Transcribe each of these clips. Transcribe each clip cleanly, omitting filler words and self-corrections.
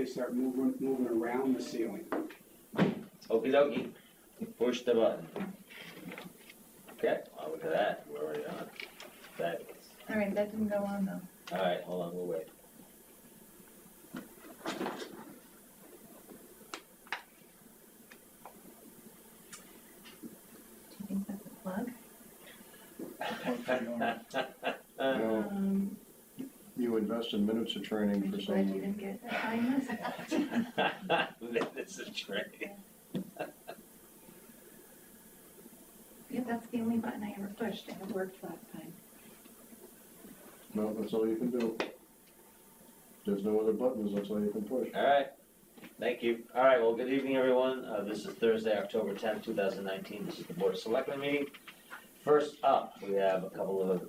they start moving around the ceiling. Okie dokie. Push the button. Okay, well, look at that. We're already on. Fabulous. All right, that didn't go on though. All right, hold on, we'll wait. Do you think that's a plug? You invest in minutes of training for Glad you someone. didn't get assignments. Minutes of training. Yeah, that's the only button I ever pushed and it worked last time. No, that's all you can do. There's no other buttons, that's all you can push. All right, thank you. All right, well, good evening, everyone. This is Thursday, October 10th, 2019. This is the Board of Selectmen meeting. First up, we have a couple of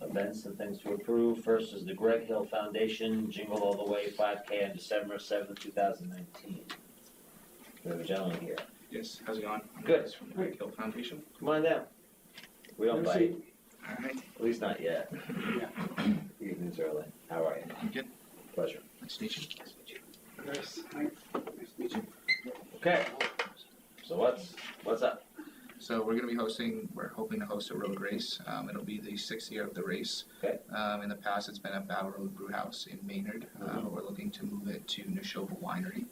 events and things to approve. First is the Greg Hill Foundation Jingle All the Way 5K on December 7th, 2019. We have a gentleman here. Yes, how's it going? I'm Good. Chris from the Greg Hill Foundation. Come on down. We don't Have a bite, seat. All right, at least not yet. Yeah. Evening's early. How are you? I'm good. Pleasure. Nice to meet you. Nice to meet you. Chris, hi. Nice to meet you. Okay, so what's up? So we're hoping to host a road race. It'll be the 6th year of the race. Okay. In the past, it's been at Battle Road Brew House in Maynard. But we're looking to move it to Neshoba Winery.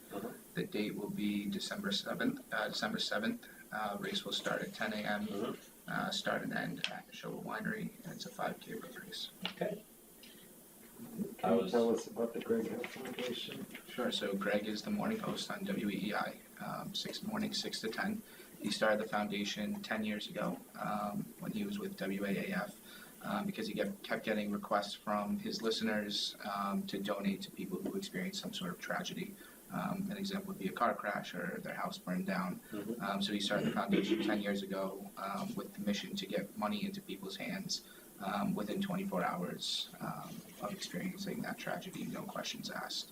The date will be December 7th. Race will start at 10 a.m. Start and end at Neshoba Winery, and it's a 5K road race. Okay. Can you tell us about the Greg Hill Foundation? Sure. So Greg is the morning host on WEEI, 6 to 10. He started the foundation 10 years ago when he was with WAAF because he kept getting requests from his listeners to donate to people who experienced some sort of tragedy. An example would be a car crash or their house burned down. So he started the foundation 10 years ago with the mission to get money into people's hands within 24 hours of experiencing that tragedy, no questions asked.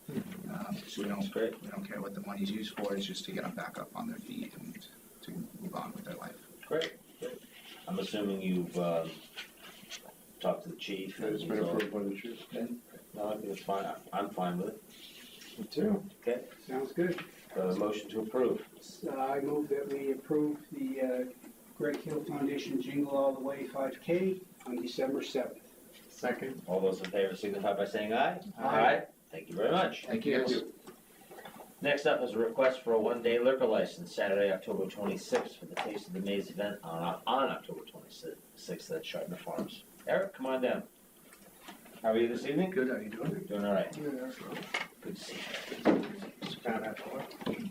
So we don't care what the money's used for, it's just to get them back up on their feet and to move on with their life. Great. I'm assuming you've talked to the chief. It's been approved by the chief. No, I think it's fine. I'm fine with it. Me too. Okay. Sounds good. Motion to approve. I move that we approve the Greg Hill Foundation Jingle All the Way 5K on December 7th. Second. All those in favor signify by saying aye. Aye. Thank you very much. Thank you guys. Next up is a request for a one-day liquor license, Saturday, October 26th, for the Taste of the Maize event on October 26th at Shartner Farms. Eric, come on down. How are you this evening? Good, how are you doing? Doing all right. Yeah. Good to see you. Just got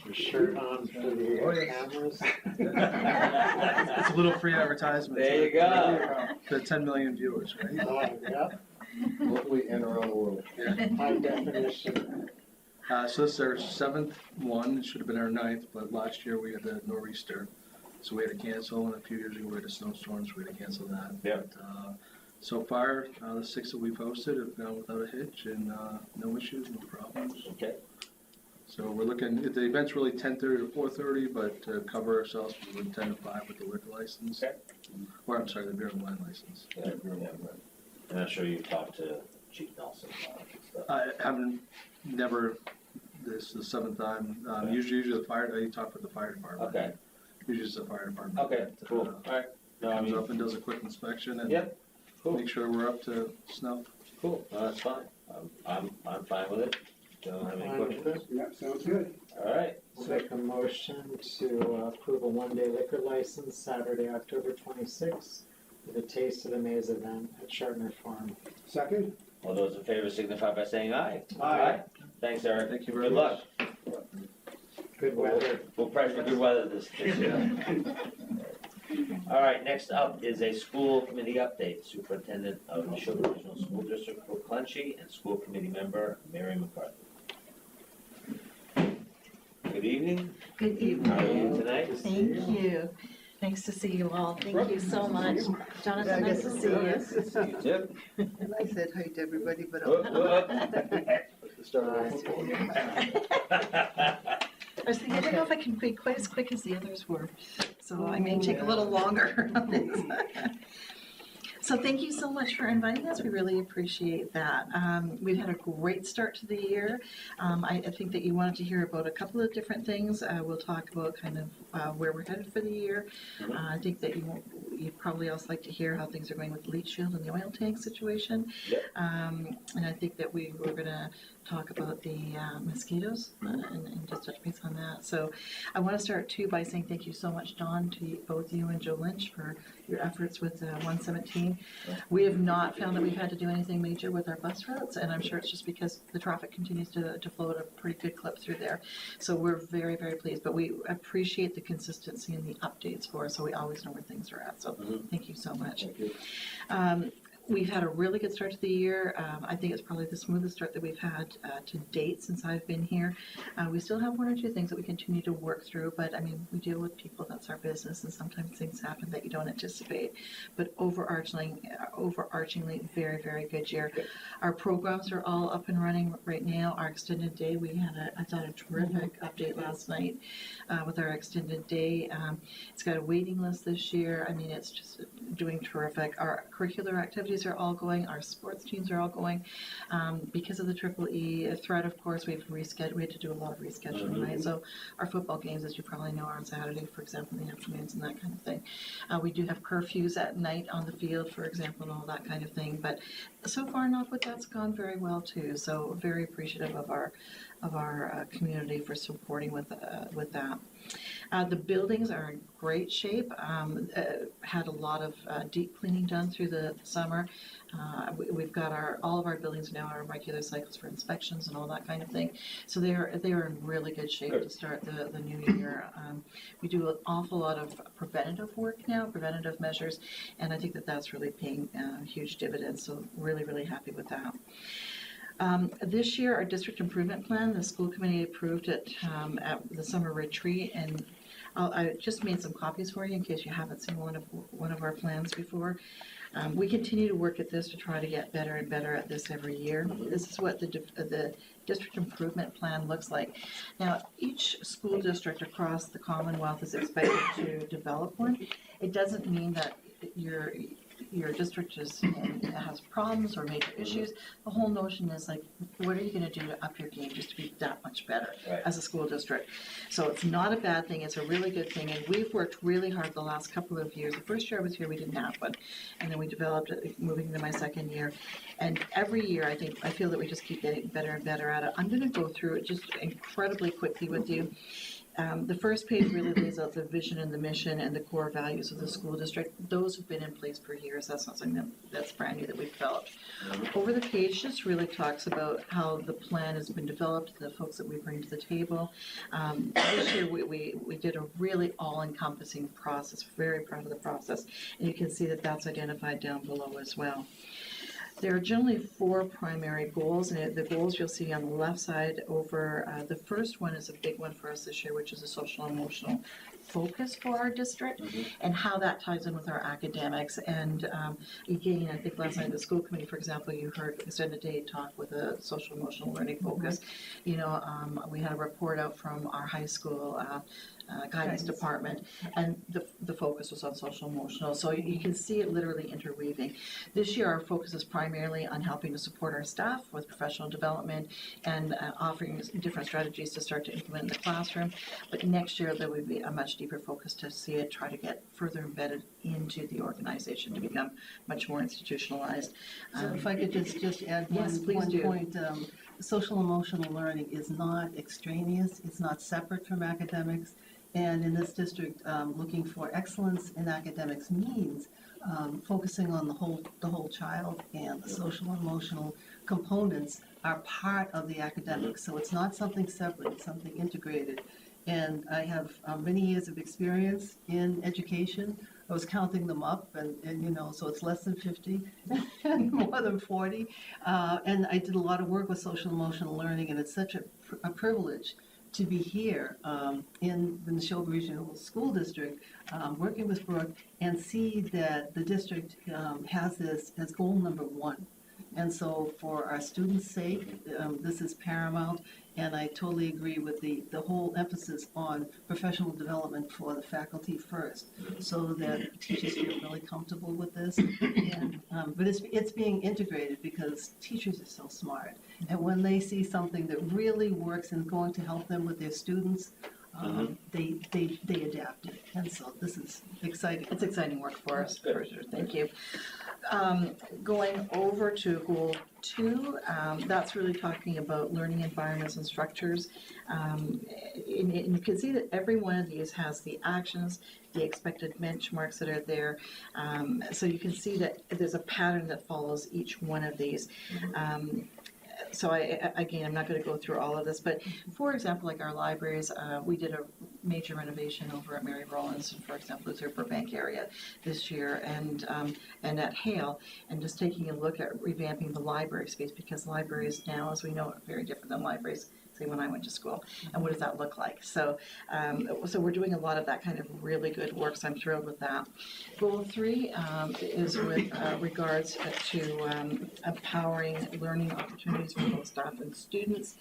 your shirt on for the cameras. It's a little free advertisement. There you go. The 10 million viewers, right? Yeah, Locally and around the world. high definition. So this is our 7th one. It should have been our 9th, but last year we had the nor'easter. So we had to cancel, and a few years ago we had a snowstorm, so we had to cancel that. Yeah. But, so far, the 6 that we've hosted have gone without a hitch and no issues, no problems. Okay. So we're looking, the event's really 10:30 to 4:30, but to cover ourselves, we went 10 to 5 with the liquor license. Okay. Or I'm sorry, the beer and wine license. Yeah. And I'm sure you've talked to Chief Nelson about it and stuff. I haven't, this is the 7th time. Usually the fire, I talk with the fire department. Okay. Usually it's the fire department. Okay, that, cool. All right. No, I Comes mean, up and does a quick inspection and yep. Cool. make sure we're up to snuff. Cool. No, that's fine. I'm fine with it. Don't have any Fine with questions. Yep, sounds good. All right. We'll make a motion to approve a one-day liquor license Saturday, October 26th for the Taste of the Maize event at Shartner Farm. Second? All those in favor signify by saying aye. Aye. Thanks, Eric. Thank you very Good much. luck. Good weather. We'll pray for good weather this year. All right, next up is a school committee update. Superintendent of Neshoba Regional School District, Brooke Clenchey, and school committee member, Mary McCarthy. Good evening. Good evening. How are you tonight? Thank you. Nice to see you all. Thank you so much. Jonathan, nice to see you. You too. And I said hi to everybody, but Whoop, whoop. I was thinking, I don't know if I can be quite as quick as the others were, so I may take a little longer on this. So thank you so much for inviting us. We really appreciate that. We've had a great start to the year. I think that you wanted to hear about a couple of different things. We'll talk about kind of where we're headed for the year. I think that you'd probably also like to hear how things are going with the leach shield and the oil tank situation. Yep. And I think that we're going to talk about the mosquitoes and just touch base on that. So I want to start too by saying thank you so much, Don, to both you and Joe Lynch for your efforts with 1017. We have not found that we've had to do anything major with our bus routes, and I'm sure it's just because the traffic continues to flow at a pretty good clip through there. So we're very, very pleased, but we appreciate the consistency and the updates for us, so we always know where things are at. So thank you so much. Thank you. We've had a really good start to the year. I think it's probably the smoothest start that we've had to date since I've been here. We still have one or two things that we continue to work through, but I mean, we deal with people, that's our business, and sometimes things happen that you don't anticipate. But overarchingly, very, very good year. Our programs are all up and running right now. Our extended day, we had I thought, a terrific update last night with our extended day. It's got a waiting list this year. I mean, it's just doing terrific. Our curricular activities are all going. Our sports teams are all going. Because of the EEE threat, of course, we had to do a lot of rescheduling, right? So our football games, as you probably know, are on Saturday, for example, in the afternoons and that kind of thing. We do have curfews at night on the field, for example, and all that kind of thing. But so far, that's gone very well too. So very appreciative of our community for supporting with that. The buildings are in great shape. Had a lot of deep cleaning done through the summer. We've got all of our buildings now are regular cycles for inspections and all that kind of thing. So they are in really good shape to start the new year. We do an awful lot of preventative work now, preventative measures, and I think that that's really paying huge dividends. So really, really happy with that. This year, our district improvement plan, the school committee approved it at the summer retreat, and I just made some copies for you in case you haven't seen one of our plans before. We continue to work at this to try to get better and better at this every year. This is what the district improvement plan looks like. Now, each school district across the Commonwealth is expected to develop one. It doesn't mean that your district has problems or major issues. The whole notion is like, what are you going to do to up your game just to be that much better as a school district? So it's not a bad thing. It's a really good thing. And we've worked really hard the last couple of years. The first year I was here, we didn't have one. And then we developed it moving into my second year. And every year, I feel that we just keep getting better and better at it. I'm going to go through it just incredibly quickly with you. The first page really lays out the vision and the mission and the core values of the school district. Those have been in place for years. That's not something that's brand new that we've developed. Over the page just really talks about how the plan has been developed, the folks that we bring to the table. This year we did a really all-encompassing process. Very proud of the process. And you can see that that's identified down below as well. There are generally 4 primary goals, and the goals you'll see on the left side over, the first one is a big one for us this year, which is a social and emotional focus for our district and how that ties in with our academics. And again, I think last night at the school committee, for example, you heard extended day talk with a social emotional learning focus. You know, we had a report out from our high school guidance department, and the focus was on social emotional. So you can see it literally interweaving. This year our focus is primarily on helping to support our staff with professional development and offering different strategies to start to implement in the classroom. But next year there will be a much deeper focus to see it try to get further embedded into the organization to become much more institutionalized. So if I could just add Yes, please one do. point, social emotional learning is not extraneous, it's not separate from academics. And in this district, looking for excellence in academics means focusing on the whole child, and the social and emotional components are part of the academics. So it's not something separate, it's something integrated. And I have many years of experience in education. I was counting them up, and you know, so it's less than 50, more than 40. And I did a lot of work with social and emotional learning, and it's such a privilege to be here in the Neshoba Regional School District, working with Brooke, and see that the district has this as goal number 1. And so for our students' sake, this is paramount. And I totally agree with the whole emphasis on professional development for the faculty first, so that teachers feel really comfortable with this. And, but it's being integrated because teachers are so smart. And when they see something that really works and going to help them with their students, they adapt it. And so this is exciting. It's exciting work for us, Good. for sure, thank you. Going over to goal 2, that's really talking about learning environments and structures. And you can see that every one of these has the actions, the expected benchmarks that are there. So you can see that there's a pattern that follows each one of these. So again, I'm not going to go through all of this, but for example, like our libraries, we did a major renovation over at Mary Rollins, for example, it's our Burbank area this year, and at Hale, and just taking a look at revamping the library space, because libraries now, as we know, are very different than libraries, say, when I went to school, and what does that look like? So, so we're doing a lot of that kind of really good work, so I'm thrilled with that. Goal 3 is with regards to empowering learning opportunities for both staff and students.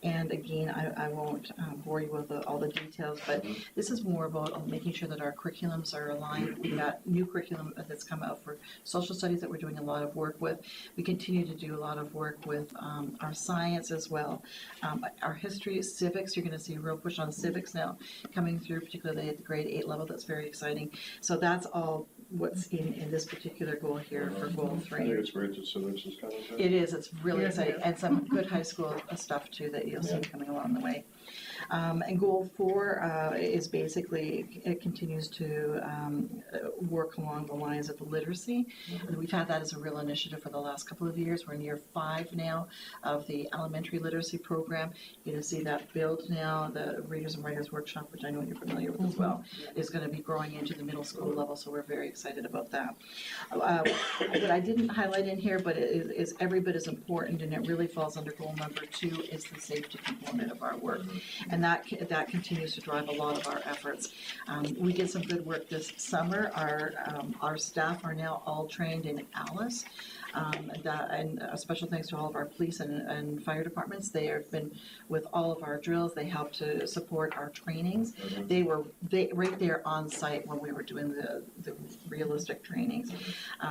And again, I won't bore you with all the details, but this is more about making sure that our curriculums are aligned. We've got new curriculum that's come out for social studies that we're doing a lot of work with. We continue to do a lot of work with our science as well. Our history, civics, you're going to see a real push on civics now coming through, particularly at the grade 8 level. That's very exciting. So that's all what's in this particular goal here for goal I 3. think it's great that civics is coming. It is, it's really exciting, and some good high school stuff too that you'll see coming along the way. And goal 4 is basically, it continues to work along the lines of literacy. And we've had that as a real initiative for the last couple of years. We're in year 5 now of the elementary literacy program. You're going to see that build now. The Readers and Writers Workshop, which I know you're familiar with as well, is going to be growing into the middle school level, so we're very excited about that. What I didn't highlight in here, but it is every bit as important, and it really falls under goal number 2, is the safety component of our work. And that continues to drive a lot of our efforts. We did some good work this summer. Our staff are now all trained in ALICE. And a special thanks to all of our police and fire departments. They have been with all of our drills. They help to support our trainings. They were right there on site when we were doing the realistic trainings.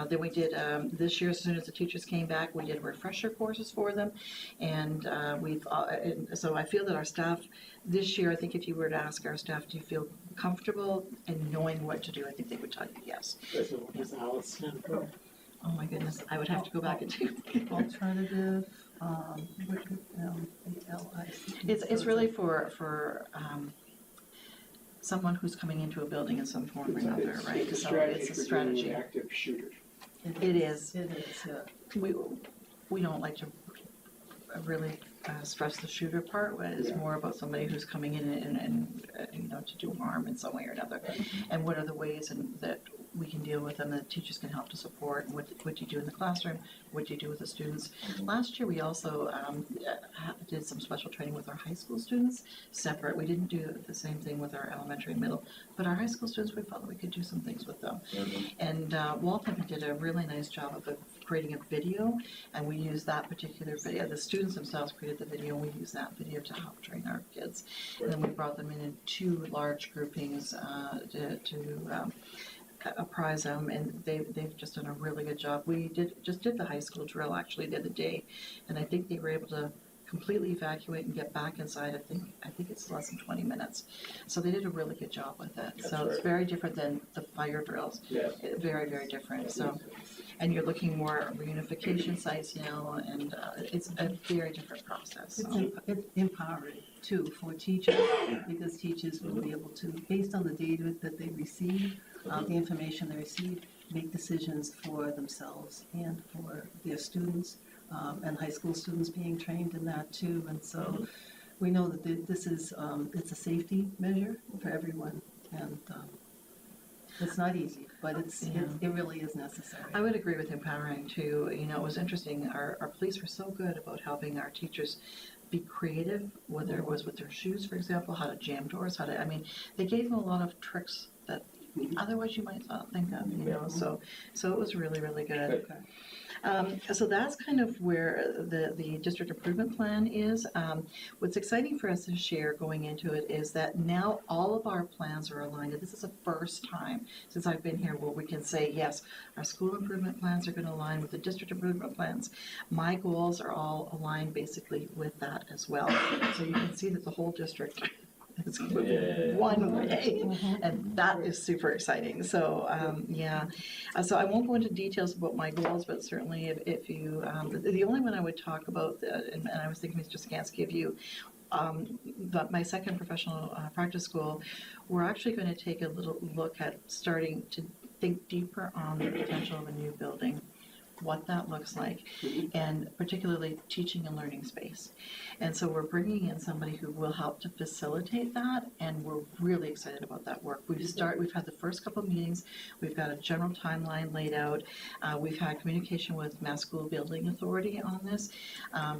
Then we did, this year, as soon as the teachers came back, we did refresher courses for them. And so I feel that our staff this year, I think if you were to ask our staff, do you feel comfortable in knowing what to do, I think they would tell you yes. So what does Alice stand for? Oh my goodness, I would have to go back and do. Alternative, ALICE. It's really for someone who's coming into a building in some form or another, right? It's a So strategy it's a for dealing strategy. with active shooters. It is. It is, yeah. We don't like to really stress the shooter part, but it's more about somebody who's coming in and to do harm in some way or another. And what are the ways that we can deal with them, that teachers can help to support, and what do you do in the classroom, what do you do with the students. Last year we also did some special training with our high school students, separate. We didn't do the same thing with our elementary and middle, but our high school students, we felt we could do some things with them. And Waltham did a really nice job of creating a video, and we used that particular video. The students themselves created the video, and we used that video to help train our kids. And then we brought them in 2 large groupings to apprise them, and they've just done a really good job. We did the high school drill actually the other day, and I think they were able to completely evacuate and get back inside. I think it's less than 20 minutes. So they did a really good job with it. So it's very different than the fire drills. Yes. Very, very different. So, and you're looking more at reunification sites now, and it's a very different process. So. It's empowering too for teachers, because teachers will be able to, based on the data that they receive, the information they receive, make decisions for themselves and for their students, and high school students being trained in that too. And so we know that this is, it's a safety measure for everyone, and it's not easy, but it really is necessary. I would agree with empowering too. It was interesting. Our police were so good about helping our teachers be creative, whether it was with their shoes, for example, how to jam doors, they gave them a lot of tricks that otherwise you might not think of, So it was really, really good. So that's kind of where the district improvement plan is. What's exciting for us this year going into it is that now all of our plans are aligned. And this is the first time since I've been here where we can say, yes, our school improvement plans are going to align with the district improvement plans. My goals are all aligned basically with that as well. So you can see that the whole district is moving one way, and that is super exciting. So, so I won't go into details about my goals, but certainly if you, the only one I would talk about, and I was thinking Mr. Skansky of you, but my second professional practice school, we're actually going to take a little look at starting to think deeper on the potential of a new building, what that looks like, and particularly teaching and learning space. And so we're bringing in somebody who will help to facilitate that, and we're really excited about that work. We've had the first couple of meetings, we've got a general timeline laid out, we've had communication with Mass School Building Authority on this.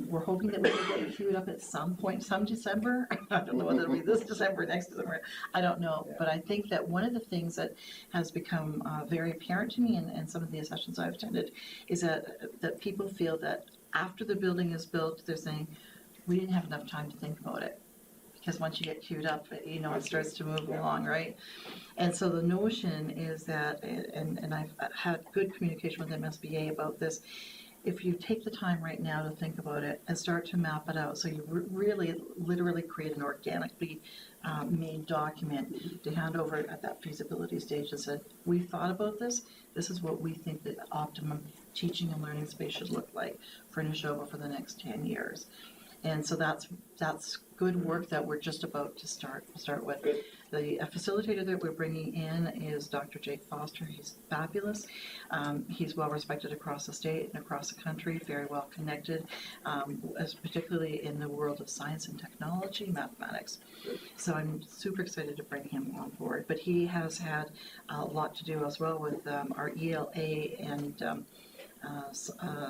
We're hoping that we will get queued up at some point, some December. I don't know whether it'll be this December, next December, I don't know. But I think that one of the things that has become very apparent to me in some of the sessions I've attended is that people feel that after the building is built, they're saying, we didn't have enough time to think about it. Because once you get queued up, it starts to move along, right? And so the notion is that, and I've had good communication with MSBA about this, if you take the time right now to think about it and start to map it out, so you really literally create an organically made document to hand over at that feasibility stage and said, we thought about this is what we think the optimum teaching and learning space should look like for Neshoba for the next 10 years. And so that's good work that we're just about to start with. Good. The facilitator that we're bringing in is Dr. Jake Foster. He's fabulous. He's well respected across the state and across the country, very well connected, particularly in the world of science and technology, mathematics. So I'm super excited to bring him on board. But he has had a lot to do as well with our ELA and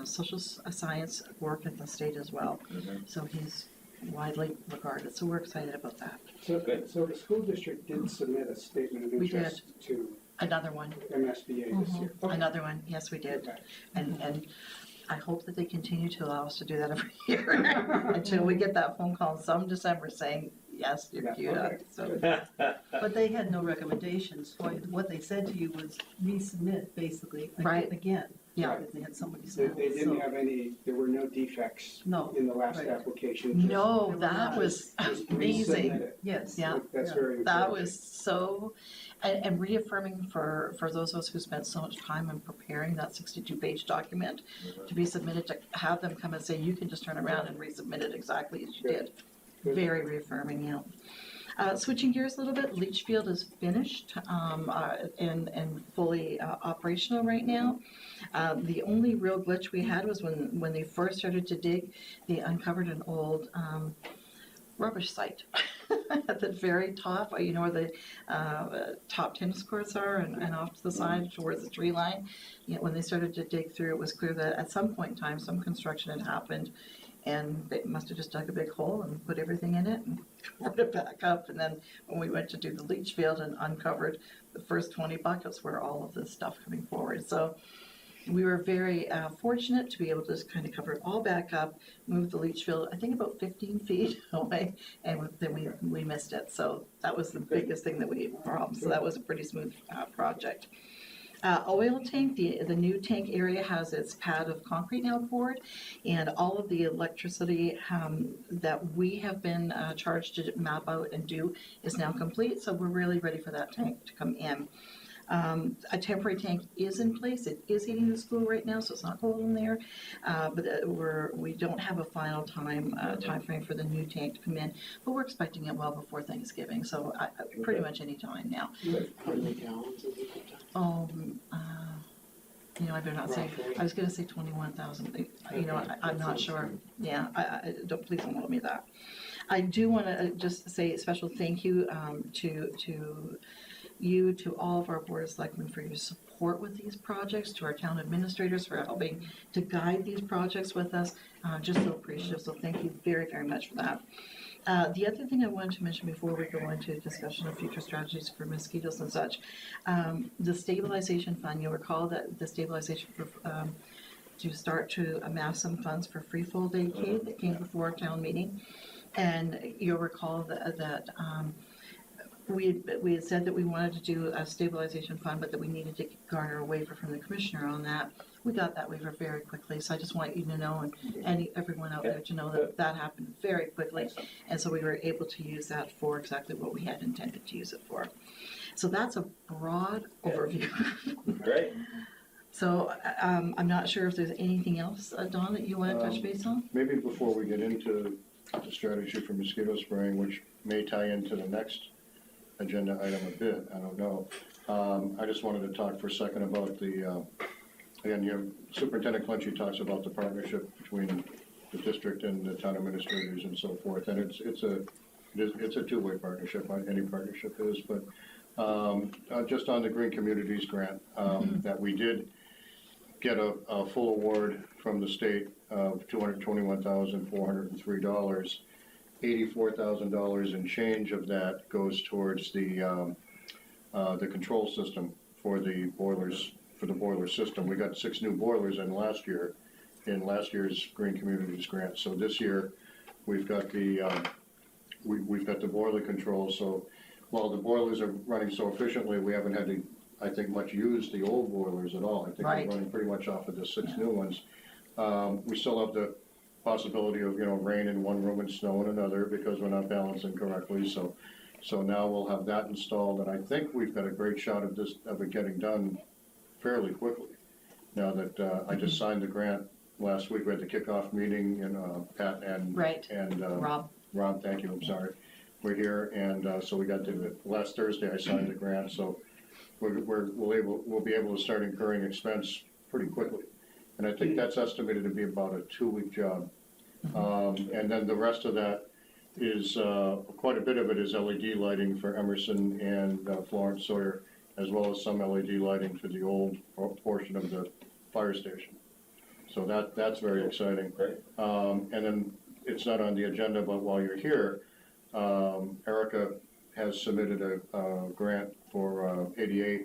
social science work in the state as well. So he's widely regarded. So we're excited about that. So the school district did submit a statement of We interest to Another one. MSBA this year. Okay. Another one, yes, we did. Okay. And I hope that they continue to allow us to do that every year until we get that phone call in some December saying, yes, you're queued up. Okay. So, But they had no recommendations. What they said to you was resubmit, basically, Right. again. Yeah. Because they had somebody They snap. didn't have there were no defects No, in the last right. application. just- no, that was just amazing. resubmit it. Yes. Yeah. That's Yeah. very encouraging. That was so, and reaffirming for those of us who spent so much time in preparing that 62-page document to be submitted, to have them come and say, you can just turn around and resubmit it exactly as you did. Good. Very reaffirming, yeah. Switching gears a little bit, leach field is finished and fully operational right now. The only real glitch we had was when they first started to dig, they uncovered an old rubbish site at the very top, where the top tennis courts are, and off to the side towards the tree line. When they started to dig through, it was clear that at some point in time, some construction had happened, and they must have just dug a big hole and put everything in it and covered it back up. And then when we went to do the leach field and uncovered the first 20 buckets were all of this stuff coming forward. So we were very fortunate to be able to just kind of cover it all back up, move the leach field, I think about 15 feet away, and then we missed it. So that was the biggest thing that we problem. So that was a pretty smooth project. Oil tank, the new tank area has its pad of concrete now poured, and all of the electricity that we have been charged to map out and do is now complete, so we're really ready for that tank to come in. A temporary tank is in place. It is heating the school right now, so it's not cold in there. But we don't have a final time frame for the new tank to come in, but we're expecting it well before Thanksgiving, so pretty much any time now. How many gallons is it? I better not say. I was going to say 21,000. I'm not sure. Yeah, I don't, please don't hold me that. I do want to just say a special thank you to all of our Board of Selectmen for your support with these projects, to our town administrators for helping to guide these projects with us. Just so appreciative, so thank you very, very much for that. The other thing I wanted to mention before we go into discussion of future strategies for mosquitoes and such, the stabilization fund, you'll recall that the stabilization to start to amass some funds for free full-day K that came before our town meeting. And you'll recall that we had said that we wanted to do a stabilization fund, but that we needed to garner a waiver from the commissioner on that. We got that waiver very quickly, so I just want you to know, and everyone out there to know that that happened very quickly. And so we were able to use that for exactly what we had intended to use it for. So that's a broad overview. Great. So I'm not sure if there's anything else, Don, that you want to touch base on? Maybe before we get into the strategy for mosquito spraying, which may tie into the next agenda item a bit, I don't know. I just wanted to talk for a second about the, again, Superintendent Clenchey talks about the partnership between the district and the town administrators and so forth, and it's a two-way partnership, any partnership is, but just on the Green Communities grant, that we did get a full award from the state of $221,403. $84,000 and change of that goes towards the control system for the boilers, for the boiler system. We got 6 new boilers in last year's Green Communities grant. So this year we've got the we've got the boiler control. So while the boilers are running so efficiently, we haven't had to, I think, much use the old boilers at all. I think Right. we're running pretty much off of the 6 new ones. We still have the possibility of, rain in one room and snow in another because we're not balancing correctly. So now we'll have that installed, and I think we've got a great shot of it getting done fairly quickly. Now that I just signed the grant last week, we had the kickoff meeting, and Pat and Right. and Rob, thank you. I'm sorry, we're here, and so we got to the last Thursday. I signed the grant, so we'll be able to start incurring expense pretty quickly. And I think that's estimated to be about a 2-week job. And then the rest of that is, quite a bit of it is LED lighting for Emerson and Florence Sawyer, as well as some LED lighting for the old portion of the fire station. So that's very exciting. Great. And then it's not on the agenda, but while you're here, Erica has submitted a grant for ADA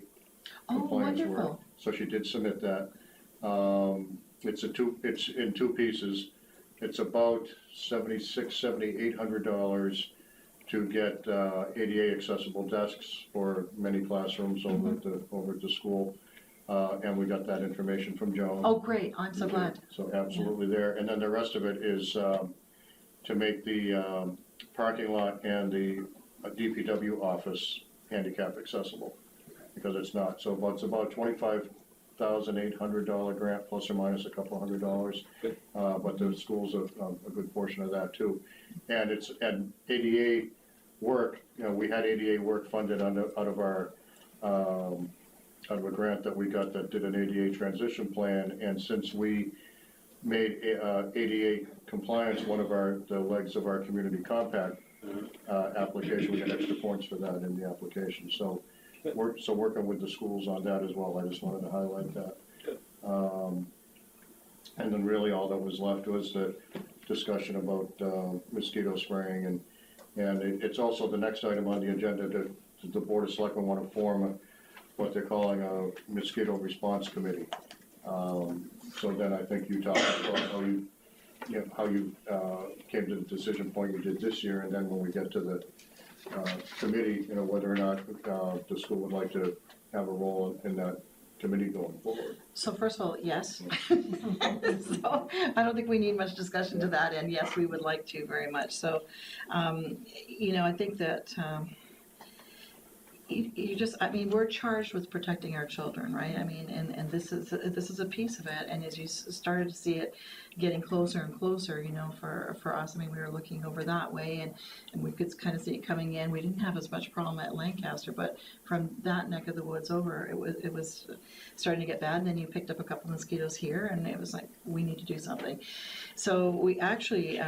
compliance work. wonderful. So she did submit that. It's in 2 pieces. It's about $7,800 to get ADA accessible desks for many classrooms over at the school. And we got that information from Joan. Oh, great, I'm so glad. So absolutely there. And then the rest of it is to make the parking lot and the DPW office handicap accessible, because it's not. So it's about $25,800 grant, plus or minus a couple $100. But the school's a good portion of that too. And it's ADA work. We had ADA work funded out of our out of a grant that we got that did an ADA transition plan. And since we made ADA compliance one of the legs of our community compact application, we got extra points for that in the application. So working with the schools on that as well. I just wanted to highlight that. And then really all that was left was the discussion about mosquito spraying, and it's also the next item on the agenda the Board of Selectmen want to form what they're calling a mosquito response committee. So then I think you talked about how you came to the decision point you did this year, and then when we get to the committee, whether or not the school would like to have a role in that committee going forward. So first of all, yes. So I don't think we need much discussion to that end. Yes, we would like to very much. So, I think that we're charged with protecting our children, right? And this is a piece of it. And as you started to see it getting closer and closer, for us, we were looking over that way, and we could kind of see it coming in. We didn't have as much problem at Lancaster, but from that neck of the woods over, it was starting to get bad. And then you picked up a couple of mosquitoes here, and it was like, we need to do something. So we actually,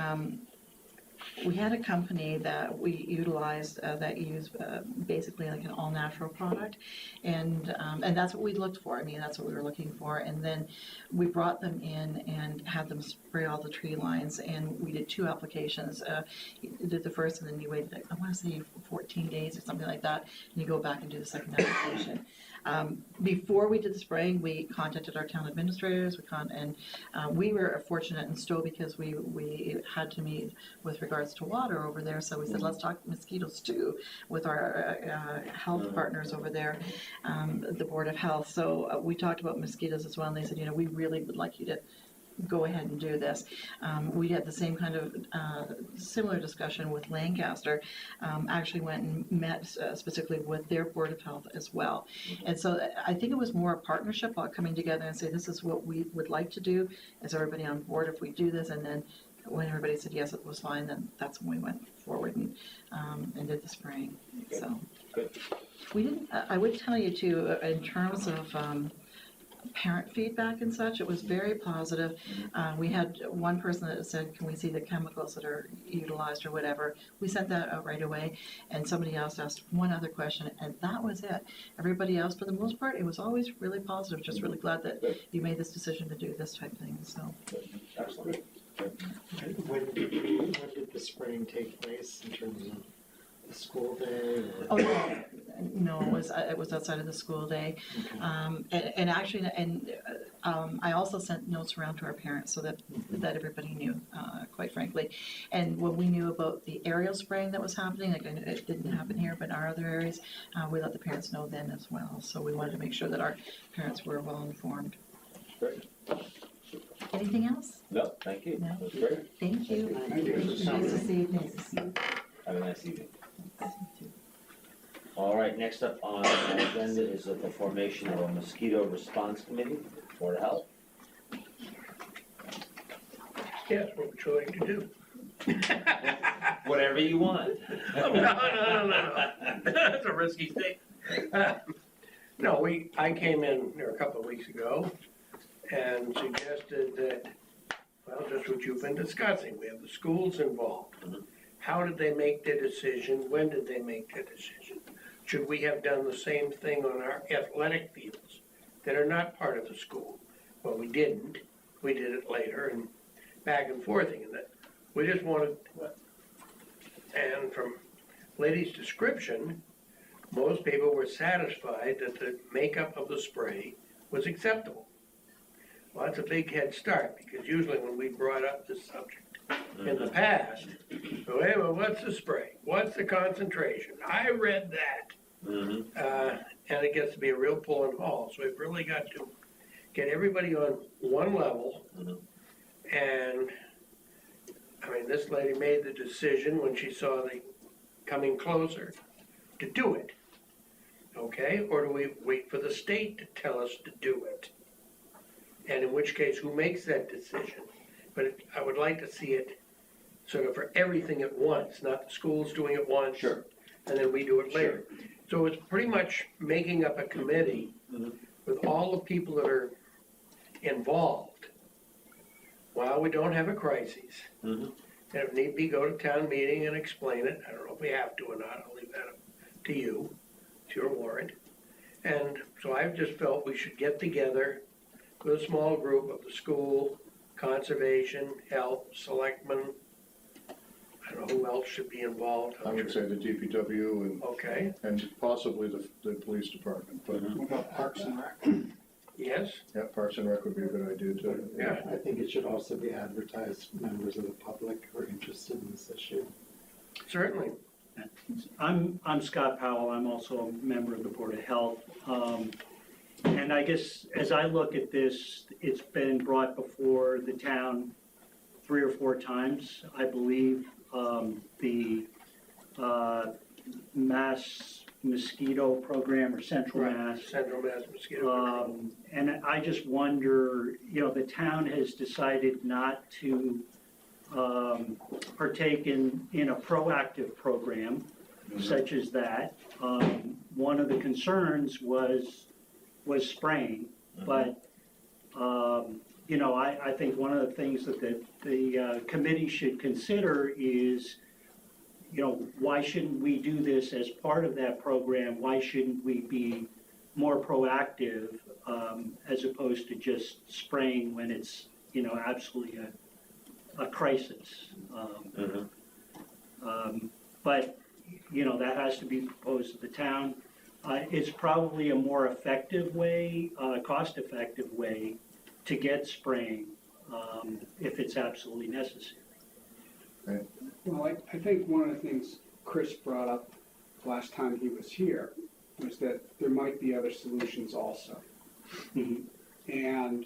we had a company that we utilized that used basically like an all-natural product, and that's what we looked for. That's what we were looking for. And then we brought them in and had them spray all the tree lines, and we did 2 applications. You did the first, and then you waited, I want to say 14 days or something like that, and you go back and do the second application. Before we did the spraying, we contacted our town administrators, we were fortunate in Stowe because we had to meet with regards to water over there, so we said, let's talk mosquitoes too, with our health partners over there, the Board of Health. So we talked about mosquitoes as well, and they said, we really would like you to go ahead and do this. We had the same kind of similar discussion with Lancaster. Actually went and met specifically with their Board of Health as well. And so I think it was more a partnership, all coming together and say, this is what we would like to do. Is everybody on board if we do this? And then when everybody said yes, it was fine, then that's when we went forward and did the spraying. Okay. So Good. we didn't. I would tell you too, in terms of parent feedback and such, it was very positive. We had one person that said, can we see the chemicals that are utilized or whatever? We sent that out right away, and somebody else asked one other question, and that was it. Everybody else, for the most part, it was always really positive. Just really glad that you made this decision to do this type of thing. So, Excellent. When did the spraying take place in terms of the school day? Or? oh no, it was outside of the school day, Okay. and actually, I also sent notes around to our parents so that everybody knew, quite frankly. And when we knew about the aerial spraying that was happening, like it didn't happen here, but in our other areas, we let the parents know then as well. So we wanted to make sure that our parents were well informed. Great. Anything else? No, thank you. No. That's great. Thank you. Thank you. Nice to see you. Nice to see you. Have a nice evening. All right, next up on our agenda is the formation of a mosquito response committee, Board of Health. Yes, what would you like to do? Whatever you want. No. That's a risky thing. No, I came in there a couple of weeks ago and suggested that, well, just what you've been discussing, we have the schools involved. How did they make their decision? When did they make their decision? Should we have done the same thing on our athletic fields that are not part of the school? Well, we didn't. We did it later and back and forthing and that. We just wanted, and from Lady's description, most people were satisfied that the makeup of the spray was acceptable. Well, that's a big head start, because usually when we brought up this subject in the past, well, what's the spray? What's the concentration? I read that. And it gets to be a real pull and haul, so we've really got to get everybody on one level. And, I mean, this lady made the decision when she saw the coming closer to do it. Okay, or do we wait for the state to tell us to do it? And in which case, who makes that decision? But I would like to see it sort of for everything at once, not the schools doing it once. Sure. And then we do it later. So it's pretty much making up a committee with all the people that are involved while we don't have a crisis. And if need be, go to town meeting and explain it. I don't know if we have to or not. I'll leave that up to you. It's your warrant. And so I've just felt we should get together with a small group of the school, conservation, health, selectmen. I don't know who else should be involved. I would say the DPW Okay, and possibly the police department, but What about Parks and Rec? yes, yeah, Parks and Rec would be a good idea too. yeah. I think it should also be advertised to members of the public who are interested in this issue. Certainly. I'm Scott Powell. I'm also a member of the Board of Health. And I guess as I look at this, it's been brought before the town 3 or 4 times. I believe the Mass Mosquito Program or Central Mass. Central Mass Mosquito. And I just wonder, the town has decided not to partake in a proactive program such as that. One of the concerns was spraying, but I think one of the things that the committee should consider is, why shouldn't we do this as part of that program? Why shouldn't we be more proactive as opposed to just spraying when it's absolutely a crisis? But that has to be proposed to the town. it's probably a more effective way, cost-effective way to get spraying, if it's absolutely necessary. Well, I think one of the things Chris brought up last time he was here was that there might be other solutions also. Mhm. And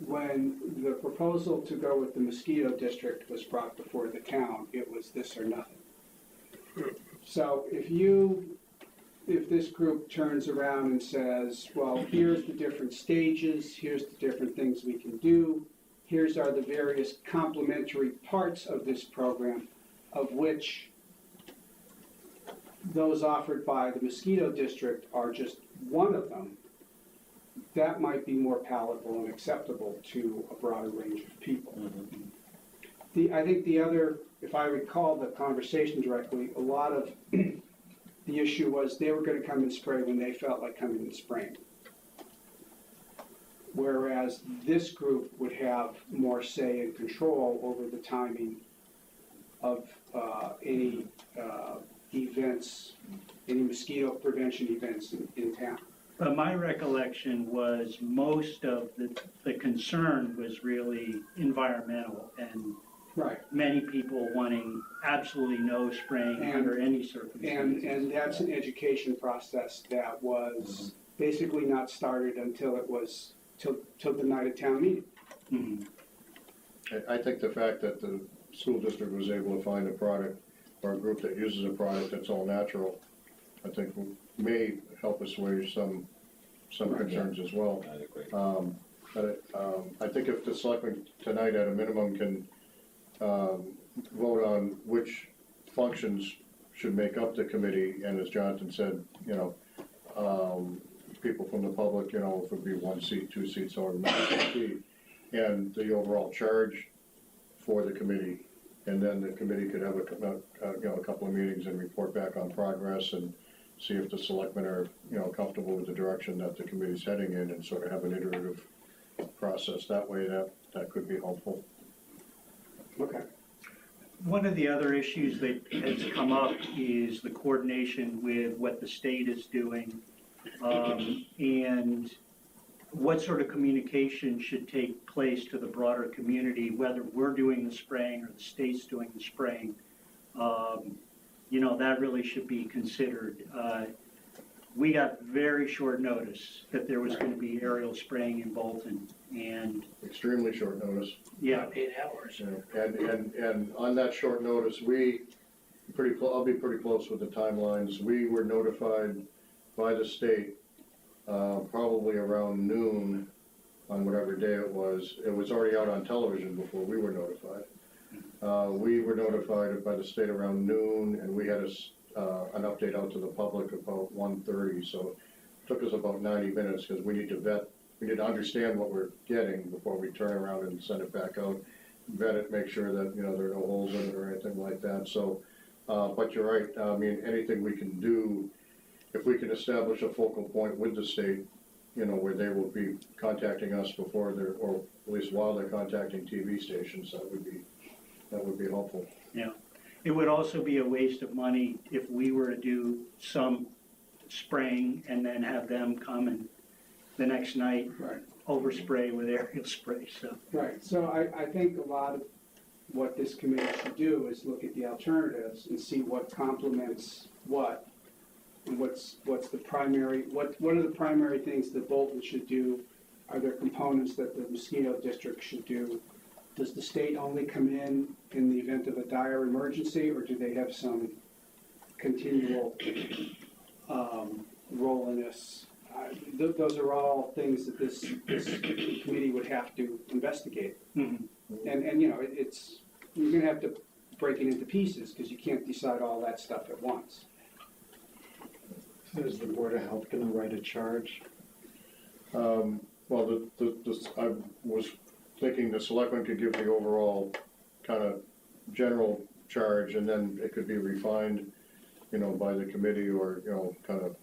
when the proposal to go with the mosquito district was brought before the town, it was this or nothing. So if this group turns around and says, well, here's the different stages, here's the different things we can do, here's are the various complementary parts of this program, of which those offered by the mosquito district are just one of them, that might be more palatable and acceptable to a broader range of people. I think the other, if I recall the conversation directly, a lot of the issue was they were going to come and spray when they felt like coming and spraying. Whereas this group would have more say and control over the timing of any events, any mosquito prevention events in town. But my recollection was most of the concern was really environmental, and Right. many people wanting absolutely no spraying under any circumstances. And that's an education process that was basically not started until it was, till the night of town meeting. Mhm. I think the fact that the school district was able to find a product or a group that uses a product that's all natural, I think may help assuage some concerns as well. I'd agree. But I think if the selectmen tonight at a minimum can vote on which functions should make up the committee, and as Jonathan said, people from the public, if it would be 1 seat, 2 seats, or maybe, and the overall charge for the committee, and then the committee could have a couple of meetings and report back on progress and see if the selectmen are, comfortable with the direction that the committee's heading in, and sort of have an iterative process. That way, that could be helpful. Okay. One of the other issues that has come up is the coordination with what the state is doing, and what sort of communication should take place to the broader community, whether we're doing the spraying or the state's doing the spraying. That really should be considered. We got very short notice that there was going to be aerial spraying in Bolton, and Extremely short notice. yeah, 8 hours. And on that short notice, I'll be pretty close with the timelines. We were notified by the state, probably around noon on whatever day it was. It was already out on television before we were notified. We were notified by the state around noon, and we had an update out to the public about 1:30. So it took us about 90 minutes because we need to understand what we're getting before we turn around and send it back out, vet it, make sure that, there are no holes in it or anything like that. So, but you're right, anything we can do, if we can establish a focal point with the state, where they will be contacting us before or at least while they're contacting TV stations, that would be helpful. yeah. It would also be a waste of money if we were to do some spraying and then have them come and the next night Right. overspray with aerial spray, so. Right, so I think a lot of what this committee should do is look at the alternatives and see what complements what, and what's the primary, what are the primary things that Bolton should do? Are there components that the mosquito district should do? Does the state only come in the event of a dire emergency, or do they have some continual role in this? Those are all things that this committee would have to investigate. Mhm. And you're gonna have to break it into pieces, because you can't decide all that stuff at once. So is the Board of Health going to write a charge? Well, I was thinking the selectmen could give the overall kind of general charge, and then it could be refined, by the committee, or, kind of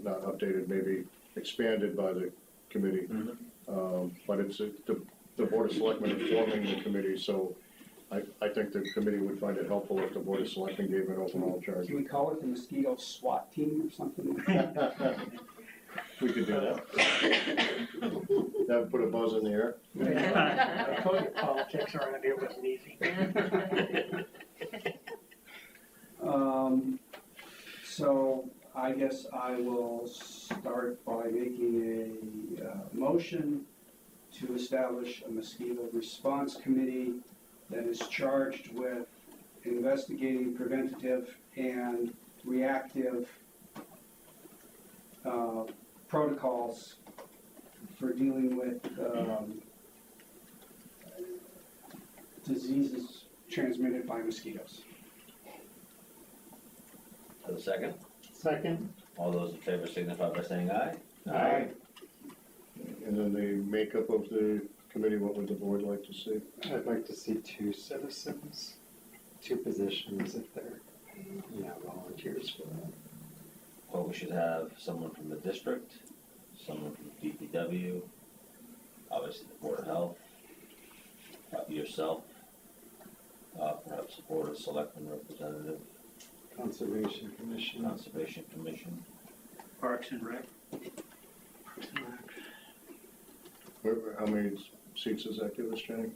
not updated, maybe expanded by the committee. But it's the Board of Selectmen is forming the committee, so I think the committee would find it helpful if the Board of Selectmen gave an overall charge. Can we call it the mosquito SWAT team or something? We could do that. That would put a buzz in the air. I told you politics around here wasn't easy. So I guess I will start by making a motion to establish a mosquito response committee that is charged with investigating preventative and reactive protocols for dealing with diseases transmitted by mosquitoes. For the second, Second? all those in favor signify by saying aye. Aye. And then the makeup of the committee, what would the board like to see? I'd like to see 2 citizens, 2 positions if they're, volunteers for that. Well, we should have someone from the district, someone from the DPW, obviously the Board of Health, yourself, perhaps a Board of Selectmen representative, Conservation Commission. Conservation Commission. Parks and Rec. How many seats does that give us, Jenny?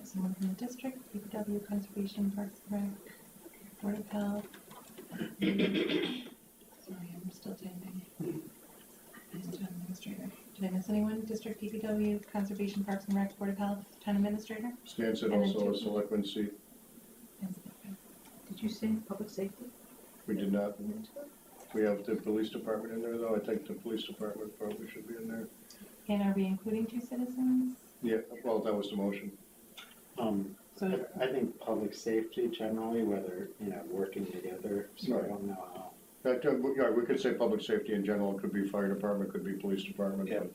Someone from the district, DPW, Conservation, Parks and Rec, Board of Health. Sorry, I'm still typing. Town Administrator. Did I miss anyone? District, DPW, Conservation, Parks and Rec, Board of Health, Town Administrator? Stan said And then also a 2. selectman seat. Did you say public safety? We did not. We have the police department in there, though. I think the police department probably should be in there. And are we including 2 citizens? Yeah, well, that was the motion. So, I think public safety generally, whether, working together, so I don't know how. Yeah, we could say public safety in general. It could be fire department, could be police department, but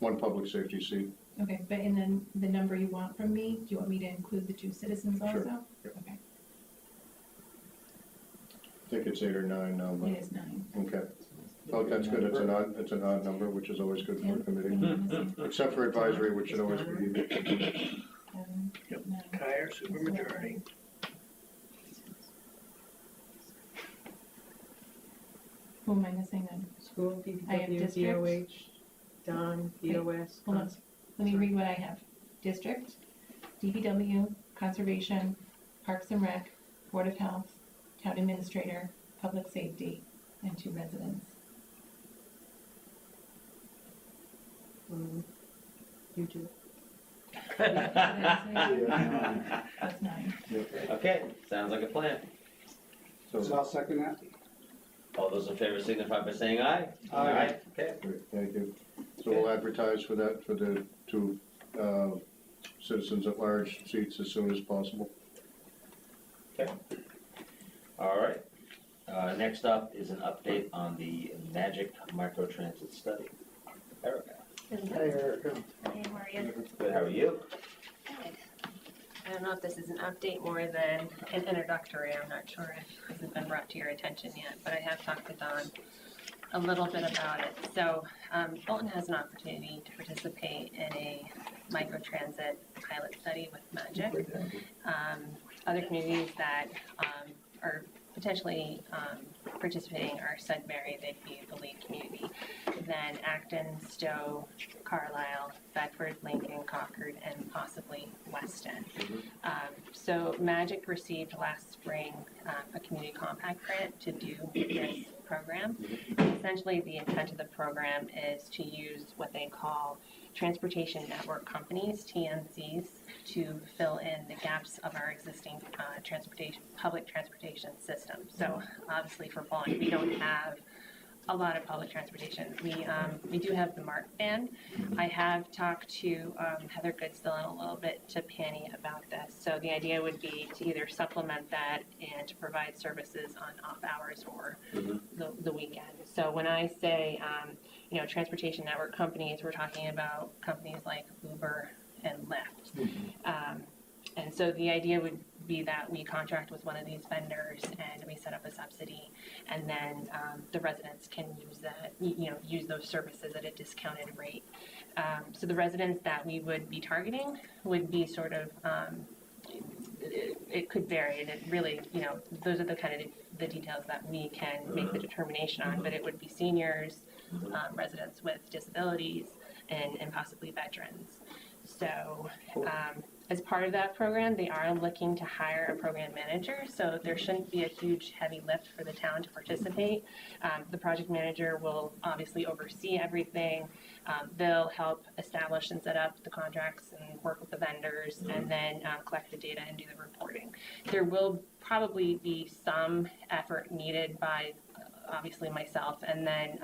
one public safety seat. okay, but and then the number you want from me, do you want me to include the 2 citizens also? Sure. Yep. Okay, I think it's 8 or 9 now, but, it is 9. okay. Oh, that's good. It's an odd number, which is always good for a committee. Yeah. Except for advisory, which should always be. 7, Yep. 9. Kyer, supermajority. Who am I missing then? School, I have DPW, district. DOH, Don, DOS. Hold on, let me read what I have. District, DPW, Conservation, Parks and Rec, Board of Health, Town Administrator, Public Safety, and 2 residents. You do. That's 9. Okay, sounds like a plan. So I'll second that. All those in favor signify by saying aye. Aye. Okay. Great, thank you. So we'll advertise for that, for the 2 citizens at large seats as soon as possible. Okay. All right. Next up is an update on the Magic Microtransit Study. Erica. Hi, Erica. Hey, how are you? Good, how are you? Good. I don't know if this is an update more than an introductory. I'm not sure if this has been brought to your attention yet, but I have talked to Don a little bit about it. So Bolton has an opportunity to participate in a microtransit pilot study with Magic. Other communities that are potentially participating are Sudbury, they'd be the lead community, then Acton, Stowe, Carlisle, Bedford, Lincoln, Concord, and possibly Weston. So Magic received last spring a community compact grant to do this program. Essentially, the intent of the program is to use what they call transportation network companies, TNCs, to fill in the gaps of our existing public transportation system. So obviously for Bolton, we don't have a lot of public transportation. We do have the MARC van. I have talked to Heather Goodstill and a little bit to Penny about this. So the idea would be to either supplement that and to provide services on off hours or the weekend. So when I say, transportation network companies, we're talking about companies like Uber and Lyft. And so the idea would be that we contract with one of these vendors and we set up a subsidy, and then the residents can use that, use those services at a discounted rate. So the residents that we would be targeting would be sort of, it could vary, and it really, those are the kind of the details that we can make the determination on, but it would be seniors, residents with disabilities, and possibly veterans. So, as part of that program, they are looking to hire a program manager, so there shouldn't be a huge heavy lift for the town to participate. The project manager will obviously oversee everything. They'll help establish and set up the contracts and work with the vendors, and then collect the data and do the reporting. There will probably be some effort needed by obviously myself, and then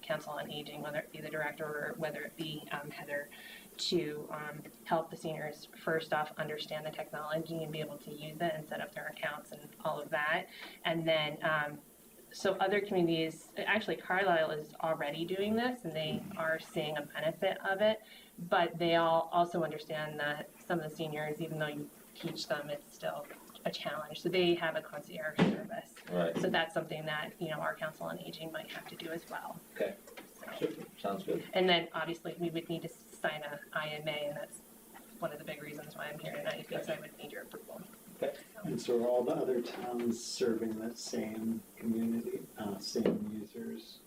Council on Aging, whether it be the director or whether it be Heather, to help the seniors first off understand the technology and be able to use it and set up their accounts and all of that. And then, so other communities, actually Carlisle is already doing this and they are seeing a benefit of it, but they all also understand that some of the seniors, even though you teach them, it's still a challenge. So they have a concierge service. Right. So that's something that, our Council on Aging might have to do as well. Okay. Super. Sounds good. And then obviously we would need to sign a IMA, and that's one of the big reasons why I'm here tonight, because I would need your approval. Okay. And so are all the other towns serving that same community, same users,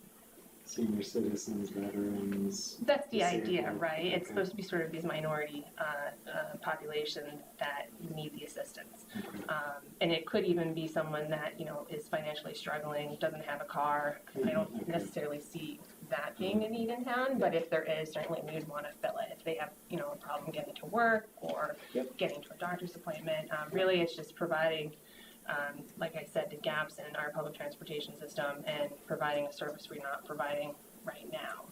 senior citizens, veterans? That's the idea, disabled? right? It's Okay. supposed to be sort of these minority population that need the assistance. Okay. And it could even be someone that, is financially struggling, doesn't have a car. I don't Okay. necessarily see that being a need in town, but if there is, certainly we would want to fill it. If they have, a problem getting to work or getting to a doctor's appointment, really it's just providing, like I said, the gaps in our public transportation system and providing a service we're not providing right now.